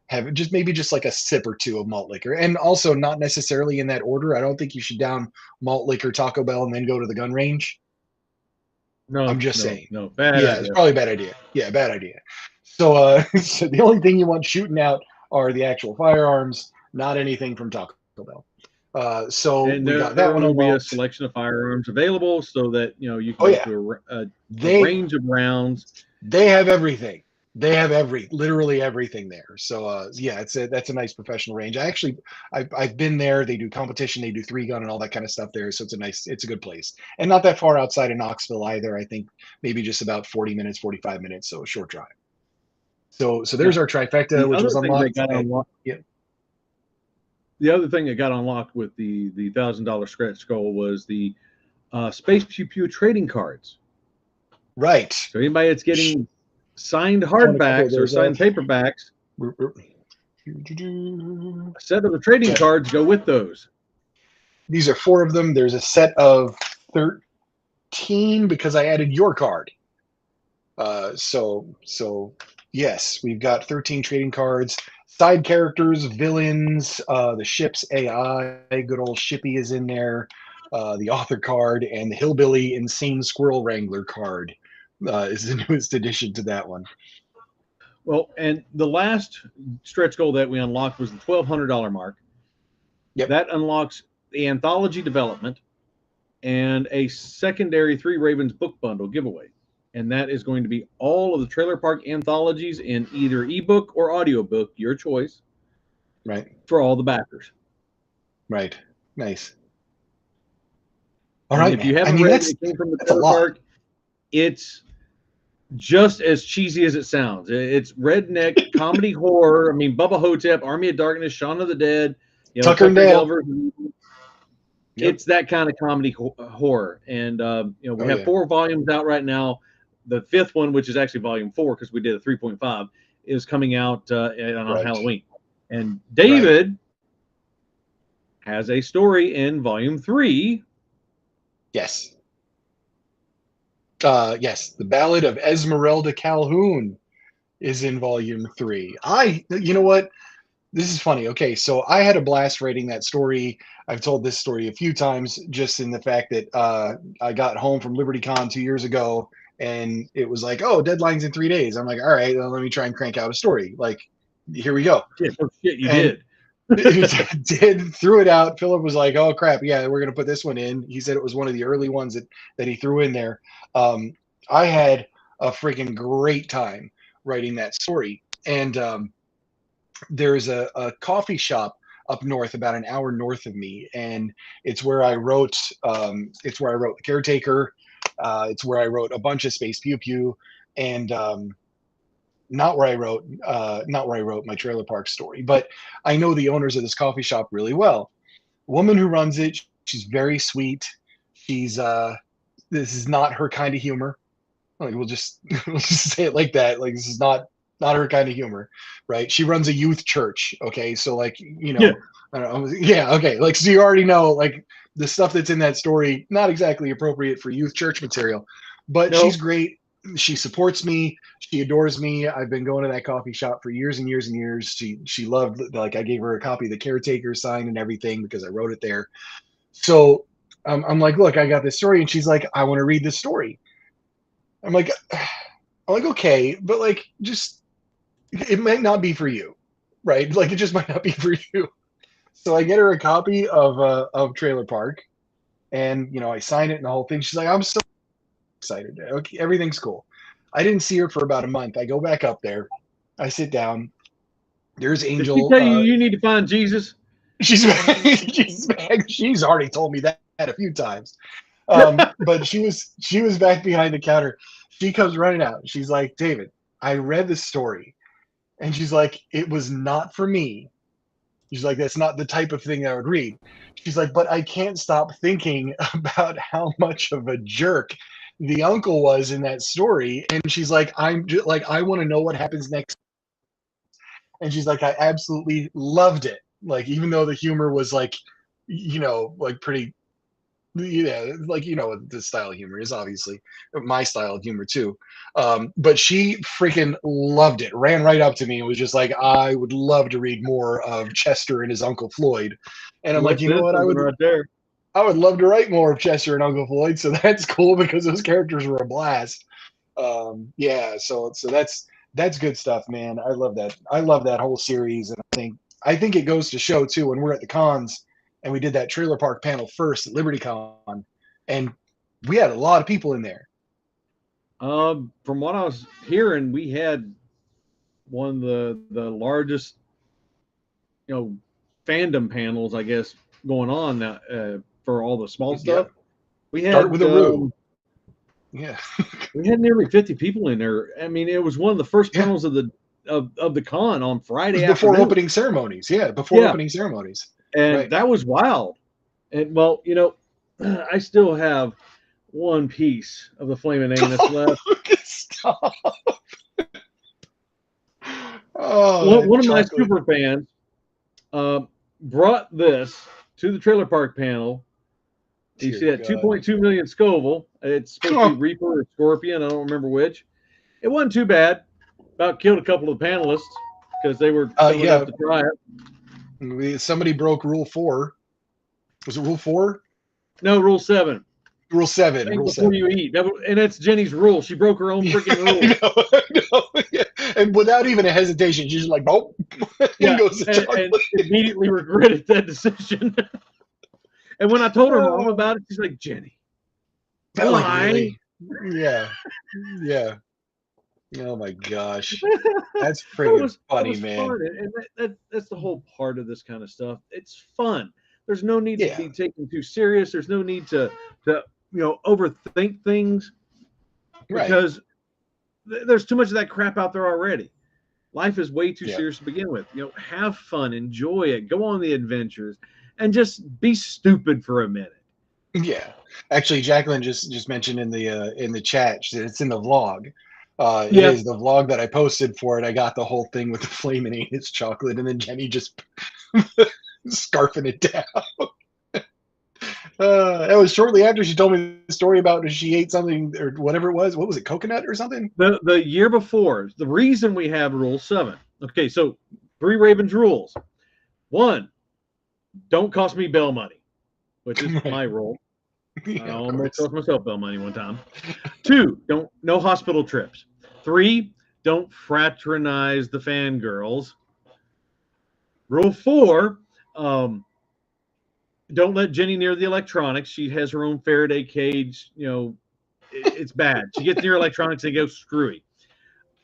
have just maybe just like a sip or two of malt liquor, and also not necessarily in that order. I don't think you should down malt liquor, Taco Bell, and then go to the gun range. No, I'm just saying. No, bad Yeah, idea. it's probably a bad idea. Yeah, bad idea. So, so the only thing you want shooting out are the actual firearms, not anything from Taco Bell. So And we there got that one will be a unlocked. selection of firearms available so that you know you can Oh, go yeah. through a They range of rounds. they have everything. They have literally everything there. So yeah, that's a nice professional range. I've been there. They do competition, they do 3-gun and all that kind of stuff there. So it's a good place. And not that far outside of Knoxville either. I think maybe just about 40 minutes, 45 minutes, so a short drive. So there's Yeah. our trifecta, The which other was thing unlocked. that got unlocked. Yeah. The other thing that got unlocked with the $1,000 scratch goal was the Space Pew Pew trading cards. Right. So anybody that's getting signed Found a couple of hardbacks or those signed up. paperbacks, a set of the trading cards go with those. These are 4 of them. There's a set of 13 because I added your card. So yes, we've got 13 trading cards, side characters, villains, the ship's AI, good old Shippy is in there, the author card, and the hillbilly insane squirrel wrangler card is the newest addition to that one. Well, and the last stretch goal that we unlocked was the $1,200 mark. Yep. That unlocks the anthology development and a secondary 3 Ravens book bundle giveaway. And that is going to be all of the Trailer Park anthologies in either ebook or audiobook, your choice. Right. For all the backers. Right. Nice. All right. If you haven't read It Came from the Trailer Park, it's just as cheesy as it sounds. It's redneck comedy horror. I mean, Bubba Hotep, Army of Darkness, Shaun of the Dead, you know, Tucker and Dale. Yep. It's that kind of comedy horror. And you know, we have 4 volumes out right now. The 5th one, which is actually volume 4 because we did a 3.5, is coming out on Halloween. And David has a story in volume 3. Yes. Yes, the Ballad of Esmeralda Calhoun is in volume 3. You know what? This is funny. Okay, so I had a blast writing that story. I've told this story a few times, just in the fact that I got home from LibertyCon 2 years ago, and it was like, oh, deadline's in 3 days. I'm like, all right, well, let me try and crank out a story. Like, here we go. Yeah, oh, shit, you did. Threw it out. Philip was like, oh crap, yeah, we're gonna put this one in. He said it was one of the early ones that he threw in there. I had a freaking great time writing that story. And there's a coffee shop up north, about an hour north of me, and it's where I wrote The Caretaker. It's where I wrote a bunch of Space Pew Pew, and not where I wrote my trailer park story, but I know the owners of this coffee shop really well. The woman who runs it, she's very sweet. She's this is not her kind of humor. Like we'll just say it like that. Like this is not her kind of humor, right? She runs a youth church. Okay, so like Yeah. I don't know. Yeah, okay. Like so you already know like the stuff that's in that story not exactly appropriate for youth church material, but No. she's great. She supports me. She adores me. I've been going to that coffee shop for years and years and years. She loved like I gave her a copy of the Caretaker sign and everything because I wrote it there. So I'm like, look, I got this story, and she's like, I want to read this story. I'm like, okay, but like, just it might not be for you, right? Like, it just might not be for you. So I get her a copy of Trailer Park, and I sign it and the whole thing. She's like, I'm so excited. Okay, everything's cool. I didn't see her for about a month. I go back up there. I sit down. There's Did she Angel. tell you you need to find Jesus? She's she's already told me that a few times. But she was back behind the counter. She comes running out. She's like, David, I read the story, and she's like, it was not for me. She's like, that's not the type of thing I would read. She's like, but I can't stop thinking about how much of a jerk the uncle was in that story. And she's like, I'm just like, I want to know what happens next. And she's like, I absolutely loved it. Like, even though the humor was like, like pretty, like, what the style of humor is, obviously my style of humor too. But she freaking loved it, ran right up to me and was just like, I would love to read more of Chester and his Uncle Floyd. And I'm like, you know what? Right there. I would love to write more of Chester and Uncle Floyd. So that's cool because those characters were a blast. Yeah. So that's good stuff, man. I love that. I love that whole series. And I think it goes to show too, when we're at the cons, and we did that Trailer Park panel first at LibertyCon, and we had a lot of people in there. From what I was hearing, we had one of the largest, fandom panels, I guess, going on now, for all the small stuff. We had Start with a room. Yeah, we had nearly 50 people in there. I mean, it was one of the first panels of the con on Friday before afternoon. opening ceremonies. Yeah, before opening ceremonies. And that was wild. And well, I still have one piece of the flaming anus left. Stop. Oh, one of my super fans brought this to the Trailer Park panel. You see that 2.2 million Scoville. It's supposed to be Reaper or Scorpion. I don't remember which. It wasn't too bad. About killed a couple of the panelists because they were up to try it. Somebody broke Rule 4. Was it Rule 4? No, Rule 7. Rule 7. Rule before 7. you eat. And that's Jenny's rule. She broke her own freaking rule. Yeah. And without even a hesitation, she's just like, nope. And immediately regretted that decision. And when I told her mom about it, she's like, Jenny, why? Like, really? Yeah. Yeah. Oh my gosh. That's freaking funny, man. Fun. And that's the whole part of this kind of stuff. It's fun. There's no need to be taken too serious. There's no need to overthink things, because there's too much of that crap out there already. Life is way too serious to begin with. Have fun, enjoy it, go on the adventures, and just be stupid for a minute. Yeah, actually, Jacqueline just mentioned in the chat that it's in the vlog. It is the vlog that I posted for it. I got the whole thing with the flaming anus chocolate, and then Jenny just scarfing it down. It was shortly after she told me the story about she ate something or whatever it was. What was it, coconut or something? The year before. The reason we have Rule 7. Okay, so 3 Ravens rules. 1, don't cost me bail money, which is my rule. I almost cost myself bail money one time. 2, no hospital trips. 3, don't fraternize the fangirls. Rule 4, don't let Jenny near the electronics. She has her own Faraday cage. It's bad. She gets near electronics and goes screwy.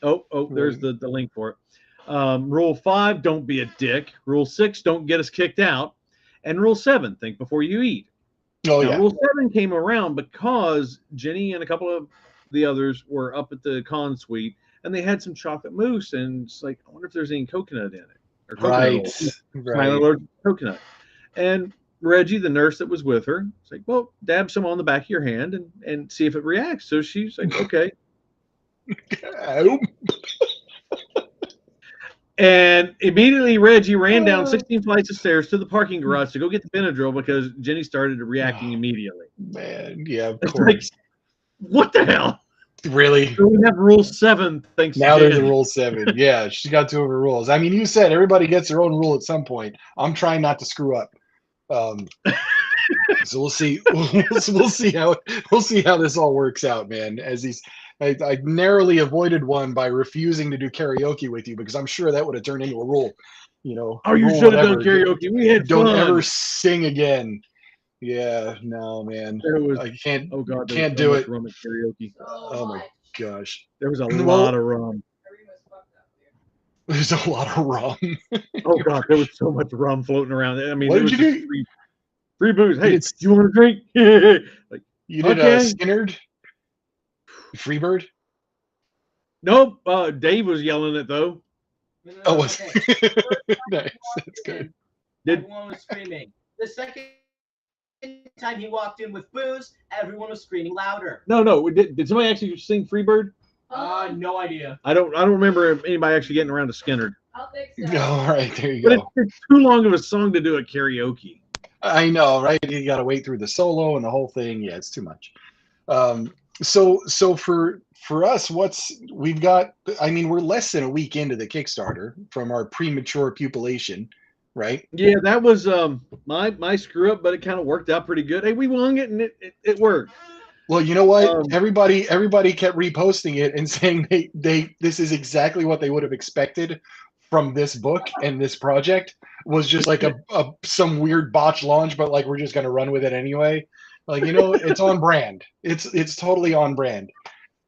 Oh, there's the link for it. Rule 5, don't be a dick. Rule 6, don't get us kicked out. And Rule 7, think before you eat. Rule 7 came around because Jenny and a couple of the others were up at the con suite, and they had some chocolate mousse, and it's like, I wonder if there's any coconut in it. Or coconut oil. Coconut. And Reggie, the nurse that was with her, was like, well, dab some on the back of your hand and see if it reacts. So she's like, okay. And immediately Reggie ran down 16 flights of stairs to the parking garage to go get the Benadryl because Jenny started reacting immediately. Man, yeah, of It's course. like, what the hell? Really? So we have Rule 7 thanks Now to there's a Jenny. rule 7. Yeah, she's got 2 of her rules. I mean, you said everybody gets their own rule at some point. I'm trying not to screw up. So we'll see. We'll see how this all works out, man. As these, I narrowly avoided one by refusing to do karaoke with you because I'm sure that would have turned into a rule. You know, Oh, you rule should have done whatever. karaoke. We had Don't fun. ever sing again. Yeah, no, man. There was, I can't. oh God, there Can't was so do much it. rum at karaoke. Oh my gosh. There was a Well, lot of rum. There's a lot of rum. Oh God, there was so much rum floating around. I mean, What there did was you just do? free booze. Hey, did- you want a drink? Like, You did okay. Skinnerd? Freebird? Nope. Dave was yelling it though. Oh, was Okay. nice. That's good. Everyone was screaming. The second time he walked in with booze, everyone was screaming louder. No. Did somebody actually sing Freebird? No idea. I don't remember anybody actually getting around to Skinner. I'll think so. All right, there you But go. it's too long of a song to do at karaoke. I know, right? You got to wait through the solo and the whole thing. Yeah, it's too much. So for us, we've got? I mean, we're less than a week into the Kickstarter from our premature pupillation, right? Yeah, that was my screw up, but it kind of worked out pretty good. Hey, we won it and it worked. Well, you know what? Um, Everybody kept reposting it and saying they this is exactly what they would have expected from this book, and this project was just like a some weird botch launch, but like we're just gonna run with it anyway. Like, you know, it's on brand. It's totally on brand.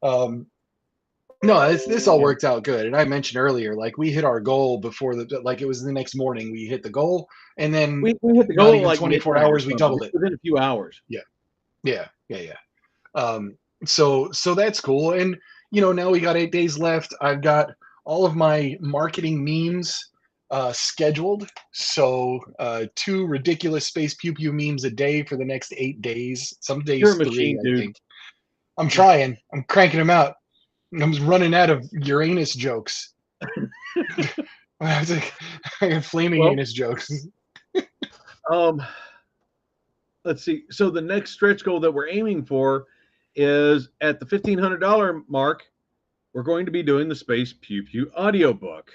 No, this all worked out good. And I mentioned earlier, like we hit our goal before like it was the next morning we hit the goal, and then we hit the not goal even like 24 midnight or hours we something, doubled it. within a few hours. Yeah. So that's cool. And you know, now we got 8 days left. I've got all of my marketing memes scheduled. So 2 ridiculous Space Pew Pew memes a day for the next 8 days. Some days You're a 3, machine, I dude. think. I'm trying. I'm cranking them out. I'm running out of Uranus jokes. I got flaming anus jokes. Let's see. So the next stretch goal that we're aiming for is at the $1,500 mark. We're going to be doing the Space Pew Pew audiobook,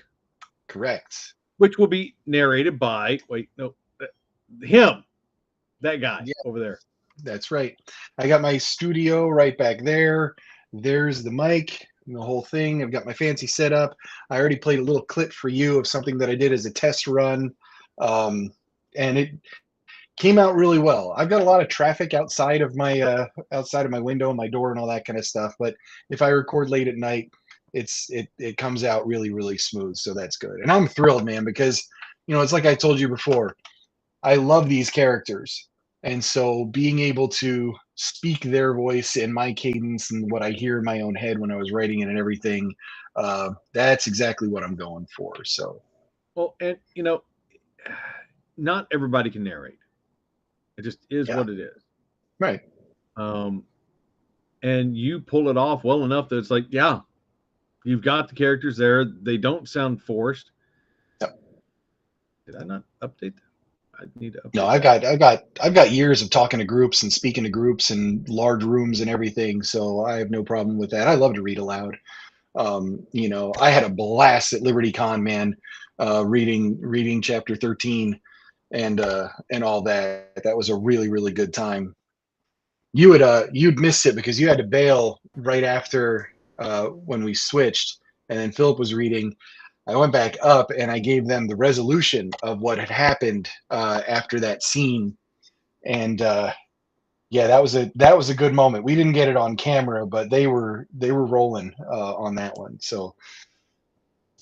Correct. which will be narrated by him, that guy over there. That's right. I got my studio right back there. There's the mic and the whole thing. I've got my fancy setup. I already played a little clip for you of something that I did as a test run. And it came out really well. I've got a lot of traffic outside of my window and my door and all that kind of stuff. But if I record late at night, it comes out really, really smooth. So that's good. And I'm thrilled, man, because, you know, it's like I told you before, I love these characters. And so being able to speak their voice in my cadence and what I hear in my own head when I was writing it and everything, that's exactly what I'm going for. So, well, and you know, not everybody can narrate. It just is what it is. Right. And you pull it off well enough that it's like, yeah, you've got the characters there. They don't sound forced. Yep. Did I not update that? I need to update. No, I've got years of talking to groups and speaking to groups and large rooms and everything, so I have no problem with that. I love to read aloud. You know, I had a blast at LibertyCon, man, reading chapter 13 and all that. That was a really, really good time. You'd missed it because you had to bail right after when we switched, and then Philip was reading. I went back up and I gave them the resolution of what had happened after that scene, and yeah, that was a good moment. We didn't get it on camera, but they were rolling on that one. So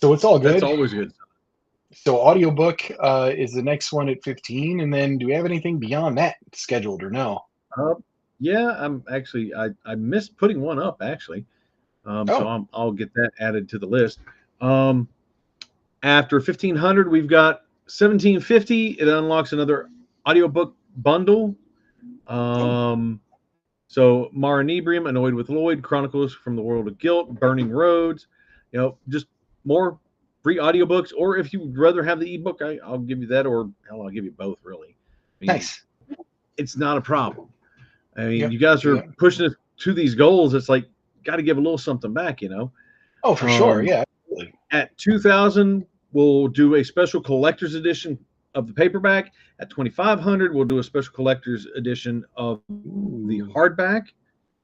it's all good. That's always good. So audiobook is the next one at 15, and then do we have anything beyond that scheduled or no? Yeah, I'm actually I missed putting one up actually. So I'll get that added to the list. After 1,500, we've got 1,750. It unlocks another audiobook bundle. So Mara Nebrium, Annoyed with Lloyd, Chronicles from the World of Guilt, Burning Roads, just more free audiobooks. Or if you'd rather have the ebook, I'll give you that, or hell, I'll give you both, really. I mean, Nice. It's not a problem. I mean, Yep, you guys are yep. pushing us to these goals. It's like, got to give a little something back, Oh, for sure. Yeah, absolutely. At 2,000, we'll do a special collector's edition of the paperback. At 2,500, we'll do a special collector's edition of the hardback.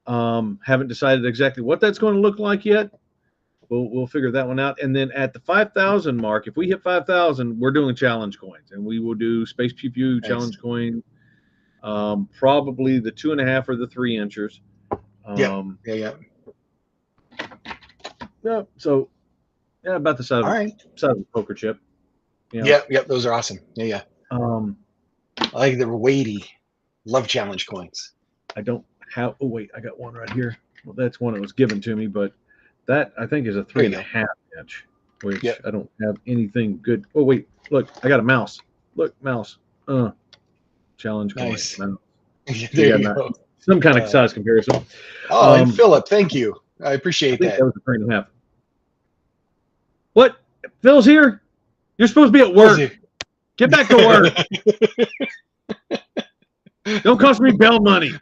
Haven't decided exactly what that's going to look like yet. We'll figure that one out. And then at the 5,000 mark, if we hit 5,000, we're doing challenge coins, and we will do Space Pew Pew challenge coin. Probably the 2.5 or the 3 inchers. Yeah. Yeah. So, about the size of a poker chip. Yep. Those are awesome. Yeah. I like the weighty. Love challenge coins. I don't have. Oh wait, I got one right here. Well, that's one that was given to me, but that I think is a 3.5 inch, which I don't have anything good. Oh wait, look, I got a mouse. Look, mouse. Challenge coin. Nice. Mouse. There you go. Some kind of size comparison. Oh, and Philip, thank you. I appreciate that. That was a 3.5. What? Phil's here? You're supposed to be at work. Get back to work. Don't cost me bail money.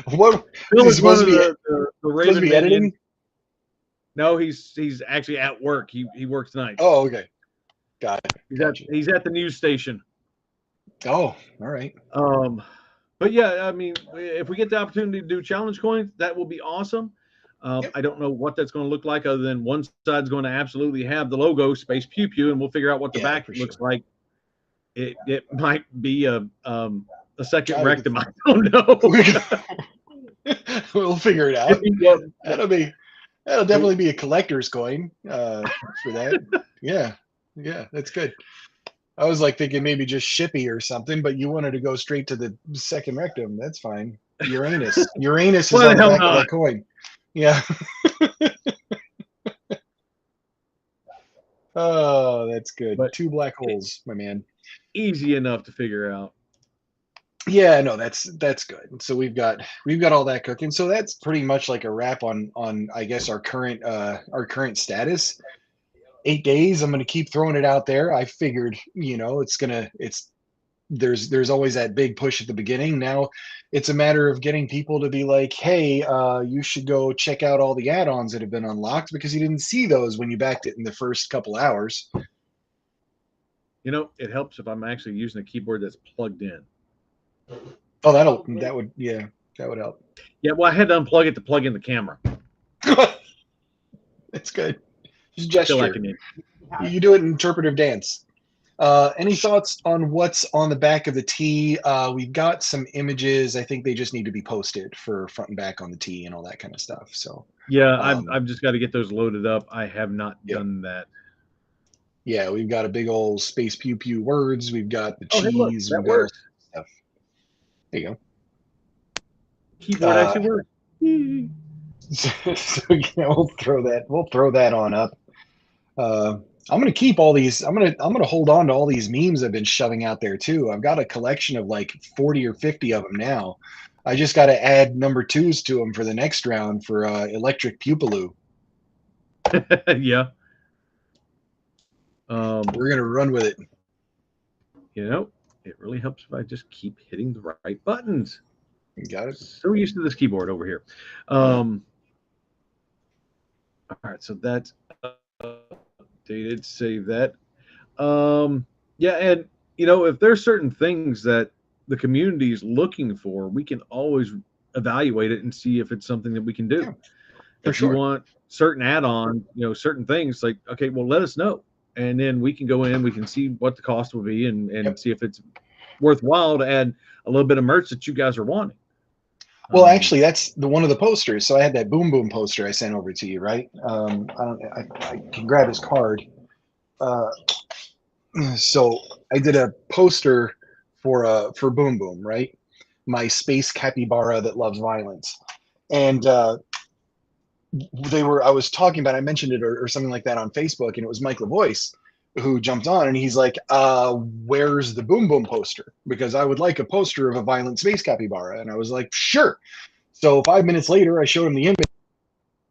What? Phil is supposed one to of the supposed to be editing? No, he's actually at work. He works nights. Oh, okay. Got it. He's at the news station. Oh, all right. But yeah, I mean, if we get the opportunity to do challenge coins, that will be awesome. I don't know what that's going to look like, other than one side's going to absolutely have the logo Space Pew Pew, and we'll figure out what the back looks like. It might be a second rectum. I don't know. We'll figure it out. That'll definitely be a collector's coin for that. Yeah, that's good. I was like thinking maybe just Shippy or something, but you wanted to go straight to the second rectum. That's fine. Uranus is on the back of that coin. Yeah. Oh, that's good. But 2 black holes, my man. Easy enough to figure out. Yeah, no, that's good. So we've got all that cooking. So that's pretty much like a wrap on I guess our current status. 8 days. I'm going to keep throwing it out there. I figured, there's always that big push at the beginning. Now it's a matter of getting people to be like, hey, you should go check out all the add-ons that have been unlocked, because you didn't see those when you backed it in the first couple hours. It helps if I'm actually using a keyboard that's plugged in. Oh, that would help. Yeah, well, I had to unplug it to plug in the camera. That's good. Just gesture. You do it in interpretive dance. Any thoughts on what's on the back of the tee? We've got some images. I think they just need to be posted for front and back on the tee and all that kind of stuff. So yeah, I've just got to get those loaded up. I have not done that. Yeah, we've got a big old Space Pew Pew words. We've got the cheese. Hey, look, we've got all stuff. There you go. Keyboard actually works. So yeah, we'll throw that on up. I'm gonna keep all these. I'm gonna hold on to all these memes I've been shoving out there too. I've got a collection of like 40 or 50 of them now. I just got to add number 2s to them for the next round for electric pupiloo. Yeah. We're gonna run with it. It really helps if I just keep hitting the right buttons. You got it. So used to this keyboard over here. All right, so that's updated. Save that. Yeah, and if there's certain things that the community is looking for, we can always evaluate it and see if it's something that we can do. Yeah, if you want certain add-on, certain things, like, okay, well, let us know, and then we can go in, we can see what the cost will be, and see if it's worthwhile to add a little bit of merch that you guys are wanting. Well, actually, that's one of the posters. So I had that Boom Boom poster I sent over to you, right? I can grab his card. So I did a poster for Boom Boom, right? My space capybara that loves violence, and I was talking about. I mentioned it or something like that on Facebook, and it was Mike LaVoice who jumped on, and he's like, where's the Boom Boom poster? Because I would like a poster of a violent space capybara. And I was like, sure. So 5 minutes later, I showed him the image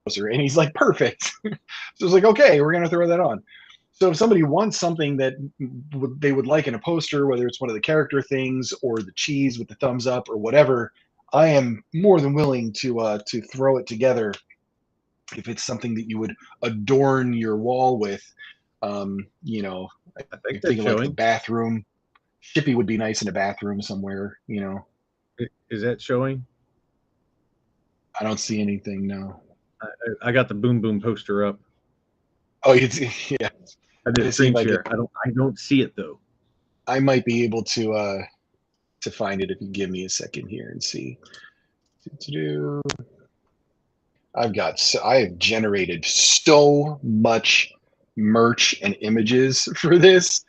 poster, and he's like, perfect. So I was like, okay, we're gonna throw that on. So if somebody wants something that they would like in a poster, whether it's one of the character things or the cheese with the thumbs up or whatever, I am more than willing to throw it together if it's something that you would adorn your wall with. You know, I I'm think that's thinking like the showing. bathroom. Shippy would be nice in a bathroom somewhere, you know. Is that showing? I don't see anything, no. I got the Boom Boom poster up. Oh, it's yeah. I did a Let's see screen if I share. can. I don't see it though. I might be able to find it if you give me a second here and see. I have generated so much merch and images for this.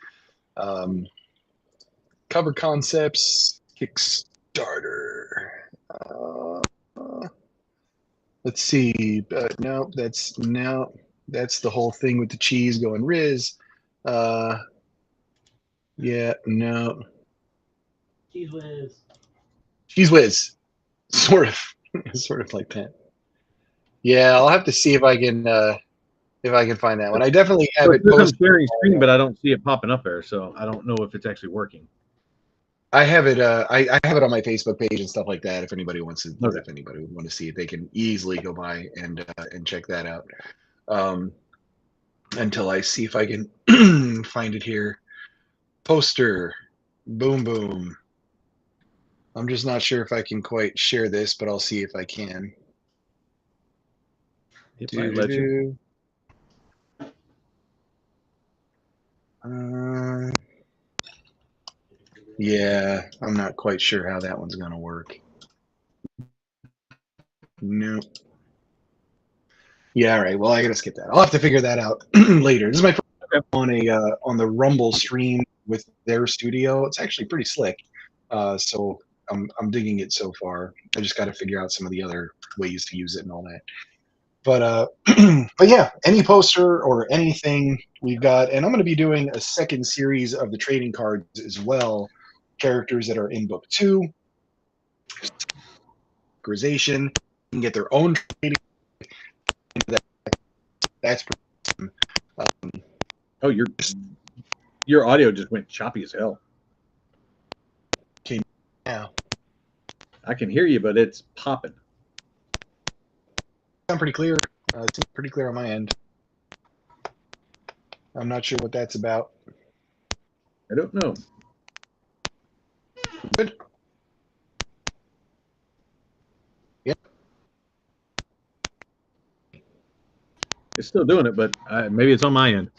Cover concepts, Kickstarter. Let's see. No, that's the whole thing with the cheese going Riz. Yeah, no. Cheese whiz. Cheese whiz. Sort of. Sort of like that. Yeah, I'll have to see if I can find that one. I definitely have So it it says I'm posted. sharing screen, but I don't see it popping up there, so I don't know if it's actually working. I have it. I have it on my Facebook page and stuff like that. If anybody wants to, Okay. if anybody would want to see it, they can easily go by and check that out. Until I see if I can find it here. Poster, Boom Boom. I'm just not sure if I can quite share this, but I'll see if I can. It might let you. Yeah, I'm not quite sure how that one's gonna work. Nope. Yeah, all right. Well, I gotta skip that. I'll have to figure that out later. This is my first time on the Rumble stream with their studio. It's actually pretty slick. So I'm digging it so far. I just got to figure out some of the other ways to use it and all that. But but yeah, any poster or anything we've got, and I'm going to be doing a second series of the trading cards as well. Characters that are in book 2, categorization, can get their own trading. That's Oh, your audio just went choppy as hell. yeah. I can hear you, but it's popping. Sound pretty clear. It seems pretty clear on my end. I'm not sure what that's about. I don't know. Good. Yep. It's still doing it, but maybe it's on my end.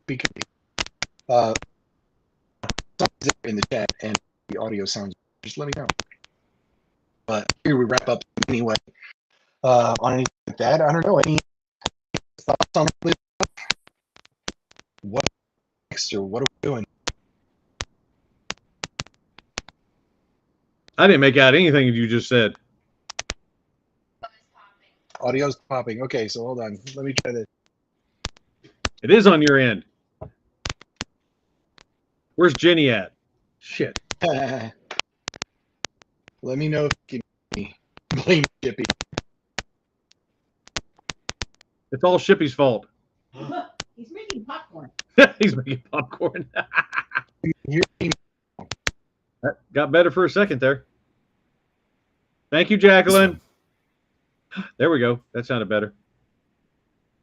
Because in the chat and the audio sounds, just let me know. But here we wrap up anyway. On anything like that, I don't know. Any thoughts on what next or what are we doing? I didn't make out anything you just said. Audio's popping. Okay, so hold on. Let me try this. It is on your end. Where's Jenny at? Shit. Let me know if you can blame Chippy. It's all Shippy's fault. He's making popcorn. He's making popcorn. Hear me? That got better for a second there. Thank you, Jacqueline. There we go. That sounded better.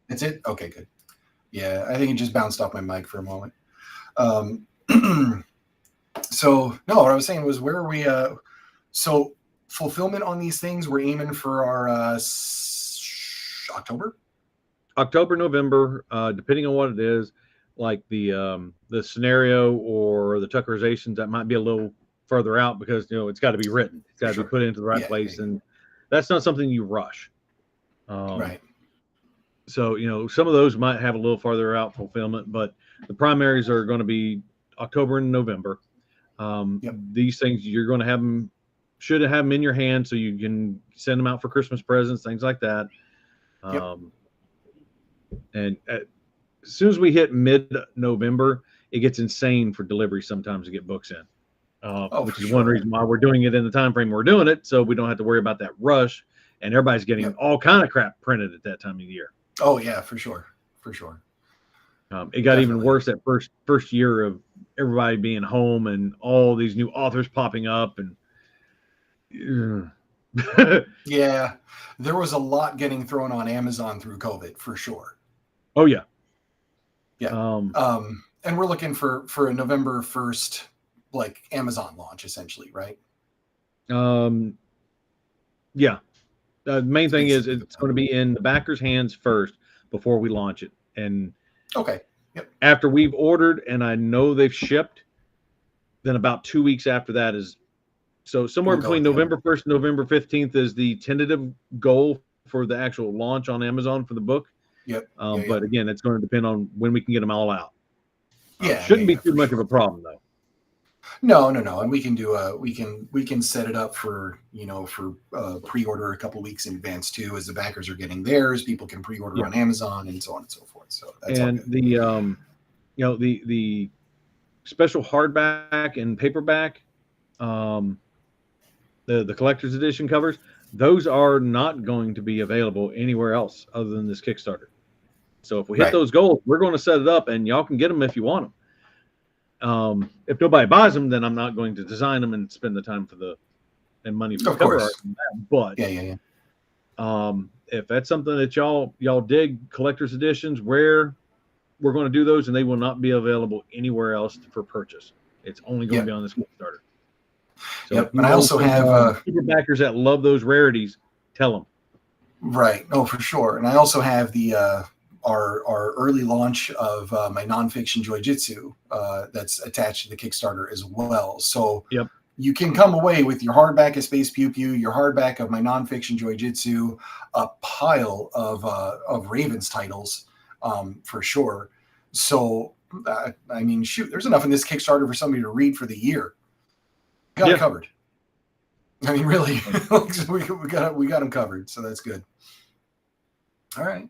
That's it? Okay, good. Yeah, I think it just bounced off my mic for a moment. So, no, what I was saying was, where are we? So, fulfillment on these things, we're aiming for our October? October, November, depending on what it is, like the scenario or the tuckerizations, that might be a little further out because, you know, it's got to be written. It's got to be put into the right place. And that's not something you rush. Right. So, you know, some of those might have a little farther out fulfillment, but the primaries are going to be October and November. These things, you're going to have them, should have them in your hand so you can send them out for Christmas presents, things like that. And as soon as we hit mid-November, it gets insane for delivery sometimes to get books in. Which is one reason why we're doing it in the time frame we're doing it, so we don't have to worry about that rush, and everybody's getting all kind of crap printed at that time of year. Oh yeah, for sure. It got even worse that first year of everybody being home and all these new authors popping up, and yeah, there was a lot getting thrown on Amazon through COVID for sure. Oh yeah. And we're looking for a November 1st like Amazon launch essentially, right? Yeah. The main thing is it's going to be in the backers' hands first before we launch it. And okay. Yep. After we've ordered and I know they've shipped, then about 2 weeks after that is somewhere between November 1st and November 15th is the tentative goal for the actual launch on Amazon for the book. Yep. But again, it's going to depend on when we can get them all out. Shouldn't be too much of a problem though. No. And we can do we can set it up for, pre-order a couple weeks in advance too, as the backers are getting theirs. People can pre-order on Amazon and so on and so forth. So that's all good. The special hardback and paperback, the collector's edition covers, those are not going to be available anywhere else other than this Kickstarter. So if we hit those goals, we're going to set it up, and y'all can get them if you want them. If nobody buys them, then I'm not going to design them and spend the time and money for the cover art. But if that's something that y'all dig, collector's editions, where we're going to do those, and they will not be available anywhere else for purchase. It's only going to be on this Kickstarter. So and I also have super backers that love those rarities. Tell them. Right. Oh, for sure. And I also have the our early launch of my nonfiction Jiu-Jitsu that's attached to the Kickstarter as well. So you can come away with your hardback of Space Pew Pew, your hardback of my nonfiction Jiu-Jitsu, a pile of Ravens titles for sure. So I mean, shoot, there's enough in this Kickstarter for somebody to read for the year. Got it covered. I mean, really, we got them covered, so that's good. All right.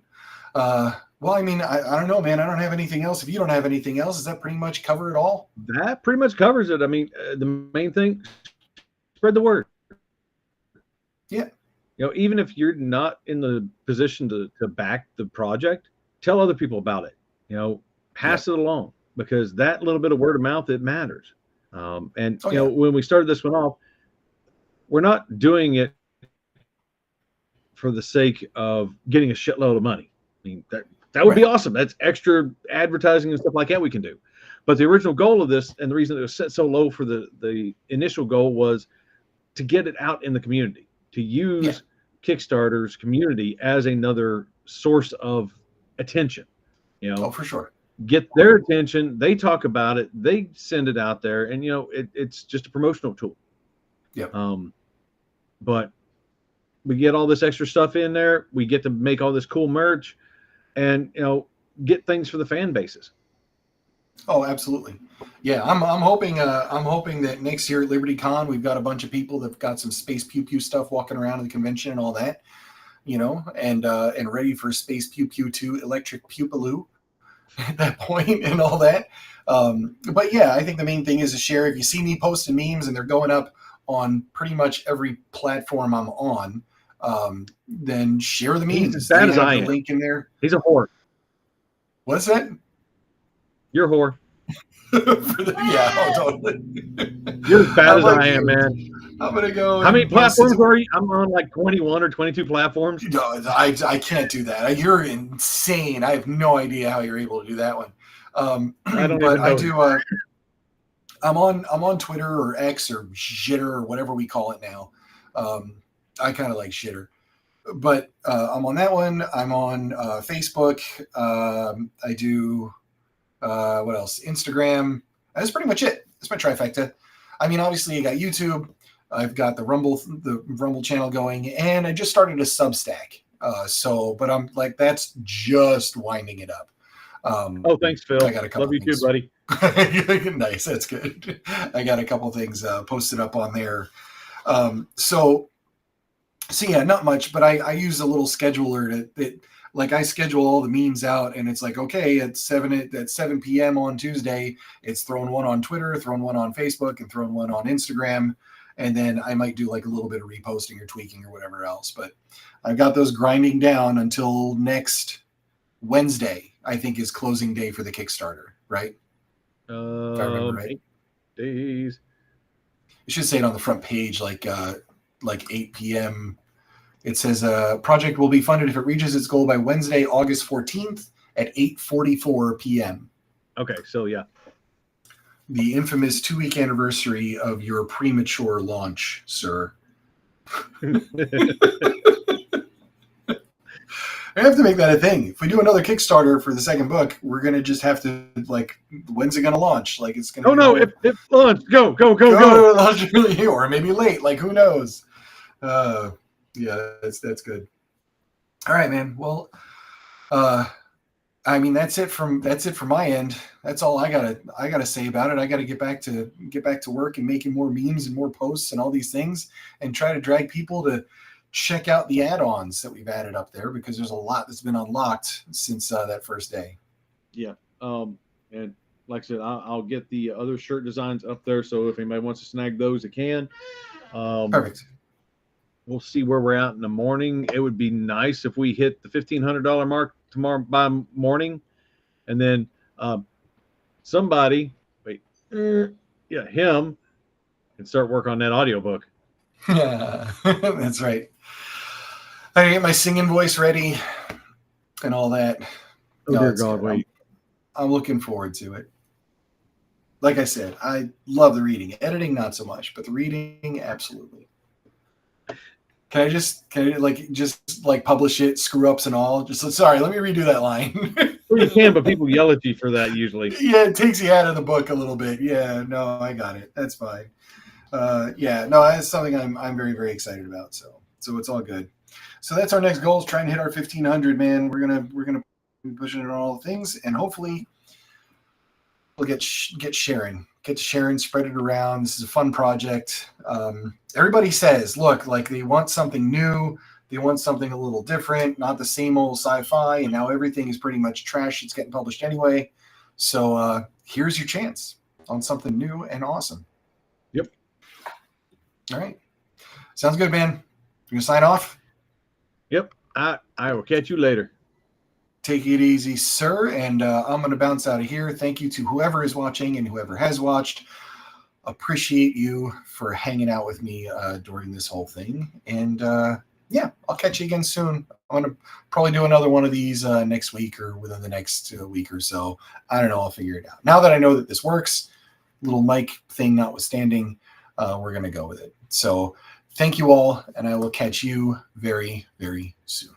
Well, I mean, I don't know, man. I don't have anything else. If you don't have anything else, does that pretty much cover it all? That pretty much covers it. I mean, the main thing, spread the word. Yeah. Even if you're not in the position to back the project, tell other people about it. Pass it along, because that little bit of word of mouth, it matters. When we started this one off, we're not doing it for the sake of getting a shitload of money. I mean, that would be awesome. That's extra advertising and stuff like that we can do. But the original goal of this, and the reason it was set so low for the initial goal, was to get it out in the community, to use Kickstarter's community as another source of attention. Oh, for sure. Get their attention. They talk about it. They send it out there, and it's just a promotional tool. Yeah. But we get all this extra stuff in there. We get to make all this cool merch, and get things for the fan bases. Oh, absolutely. Yeah, I'm hoping that next year at Liberty Con we've got a bunch of people that've got some Space Pew Pew stuff walking around at the convention and all that, and ready for Space Pew Pew 2 Electric Pupaloo at that point and all that. But yeah, I think the main thing is to share. If you see me posting memes and they're going up on pretty much every platform I'm on, then share the memes. He's as bad as I am. Link in there. He's a whore. What's that? You're a whore. Totally. You're as bad as I am, man. I'm gonna go. How many platforms are you? I'm on like 21 or 22 platforms. No, I can't do that. You're insane. I have no idea how you're able to do that one. I don't but even know. I do. I'm on Twitter or X or Shitter or whatever we call it now. I kind of like Shitter, but I'm on that one. I'm on Facebook. I do what else? Instagram. That's pretty much it. That's my trifecta. I mean, obviously, you got YouTube. I've got the Rumble channel going, and I just started a Substack. But I'm like, that's just winding it up. Thanks, Phil. I got a couple. Love you too, buddy. Nice, that's good. I got a couple things posted up on there. So yeah, not much, but I use a little scheduler that like I schedule all the memes out, and it's like, okay, at 7 p.m. on Tuesday, it's throwing one on Twitter, throwing one on Facebook, and throwing one on Instagram. And then I might do like a little bit of reposting or tweaking or whatever else. But I've got those grinding down until next Wednesday, I think, is closing day for the Kickstarter, right? If I remember right. 8 days. It should say it on the front page, like 8 p.m. It says project will be funded if it reaches its goal by Wednesday, August 14th at 8:44 p.m. Okay, so yeah. The infamous 2-week anniversary of your premature launch, sir. I have to make that a thing. If we do another Kickstarter for the second book, we're gonna just have to, like, when's it gonna launch? Like, it's gonna. Oh no! If launch, go! Or maybe late. Like, who knows? Yeah, that's good. All right, man. Well, I mean, that's it from my end. That's all I gotta say about it. I gotta get back to work and making more memes and more posts and all these things, and try to drag people to check out the add-ons that we've added up there, because there's a lot that's been unlocked since that first day. Yeah. And like I said, I'll get the other shirt designs up there, so if anybody wants to snag those, it can. Perfect. We'll see where we're at in the morning. It would be nice if we hit the $1,500 mark tomorrow by morning, and then somebody, him, can start work on that audiobook. Yeah, that's right. I gotta get my singing voice ready and all that. Oh, dear God, wait. I'm looking forward to it. Like I said, I love the reading. Editing, not so much, but the reading, absolutely. Can I just publish it, screw ups and all? Sorry, let me redo that line. Well, you can, but people yell at you for that usually. Yeah, it takes you out of the book a little bit. Yeah, no, I got it. That's fine. That's something I'm very, very excited about. So it's all good. So that's our next goal, is trying to hit our 1,500, man. We're gonna be pushing it on all the things, and hopefully we'll get sharing, spread it around. This is a fun project. Everybody says, look, like, they want something new. They want something a little different, not the same old sci-fi. And now everything is pretty much trash. It's getting published anyway. So here's your chance on something new and awesome. Yep. All right. Sounds good, man. You gonna sign off? Yep. I will catch you later. Take it easy, sir. And I'm going to bounce out of here. Thank you to whoever is watching and whoever has watched. Appreciate you for hanging out with me during this whole thing. And I'll catch you again soon. I'm going to probably do another one of these next week or within the next week or so. I don't know. I'll figure it out. Now that I know that this works, little mic thing notwithstanding, we're going to go with it. So thank you all, and I will catch you very, very soon.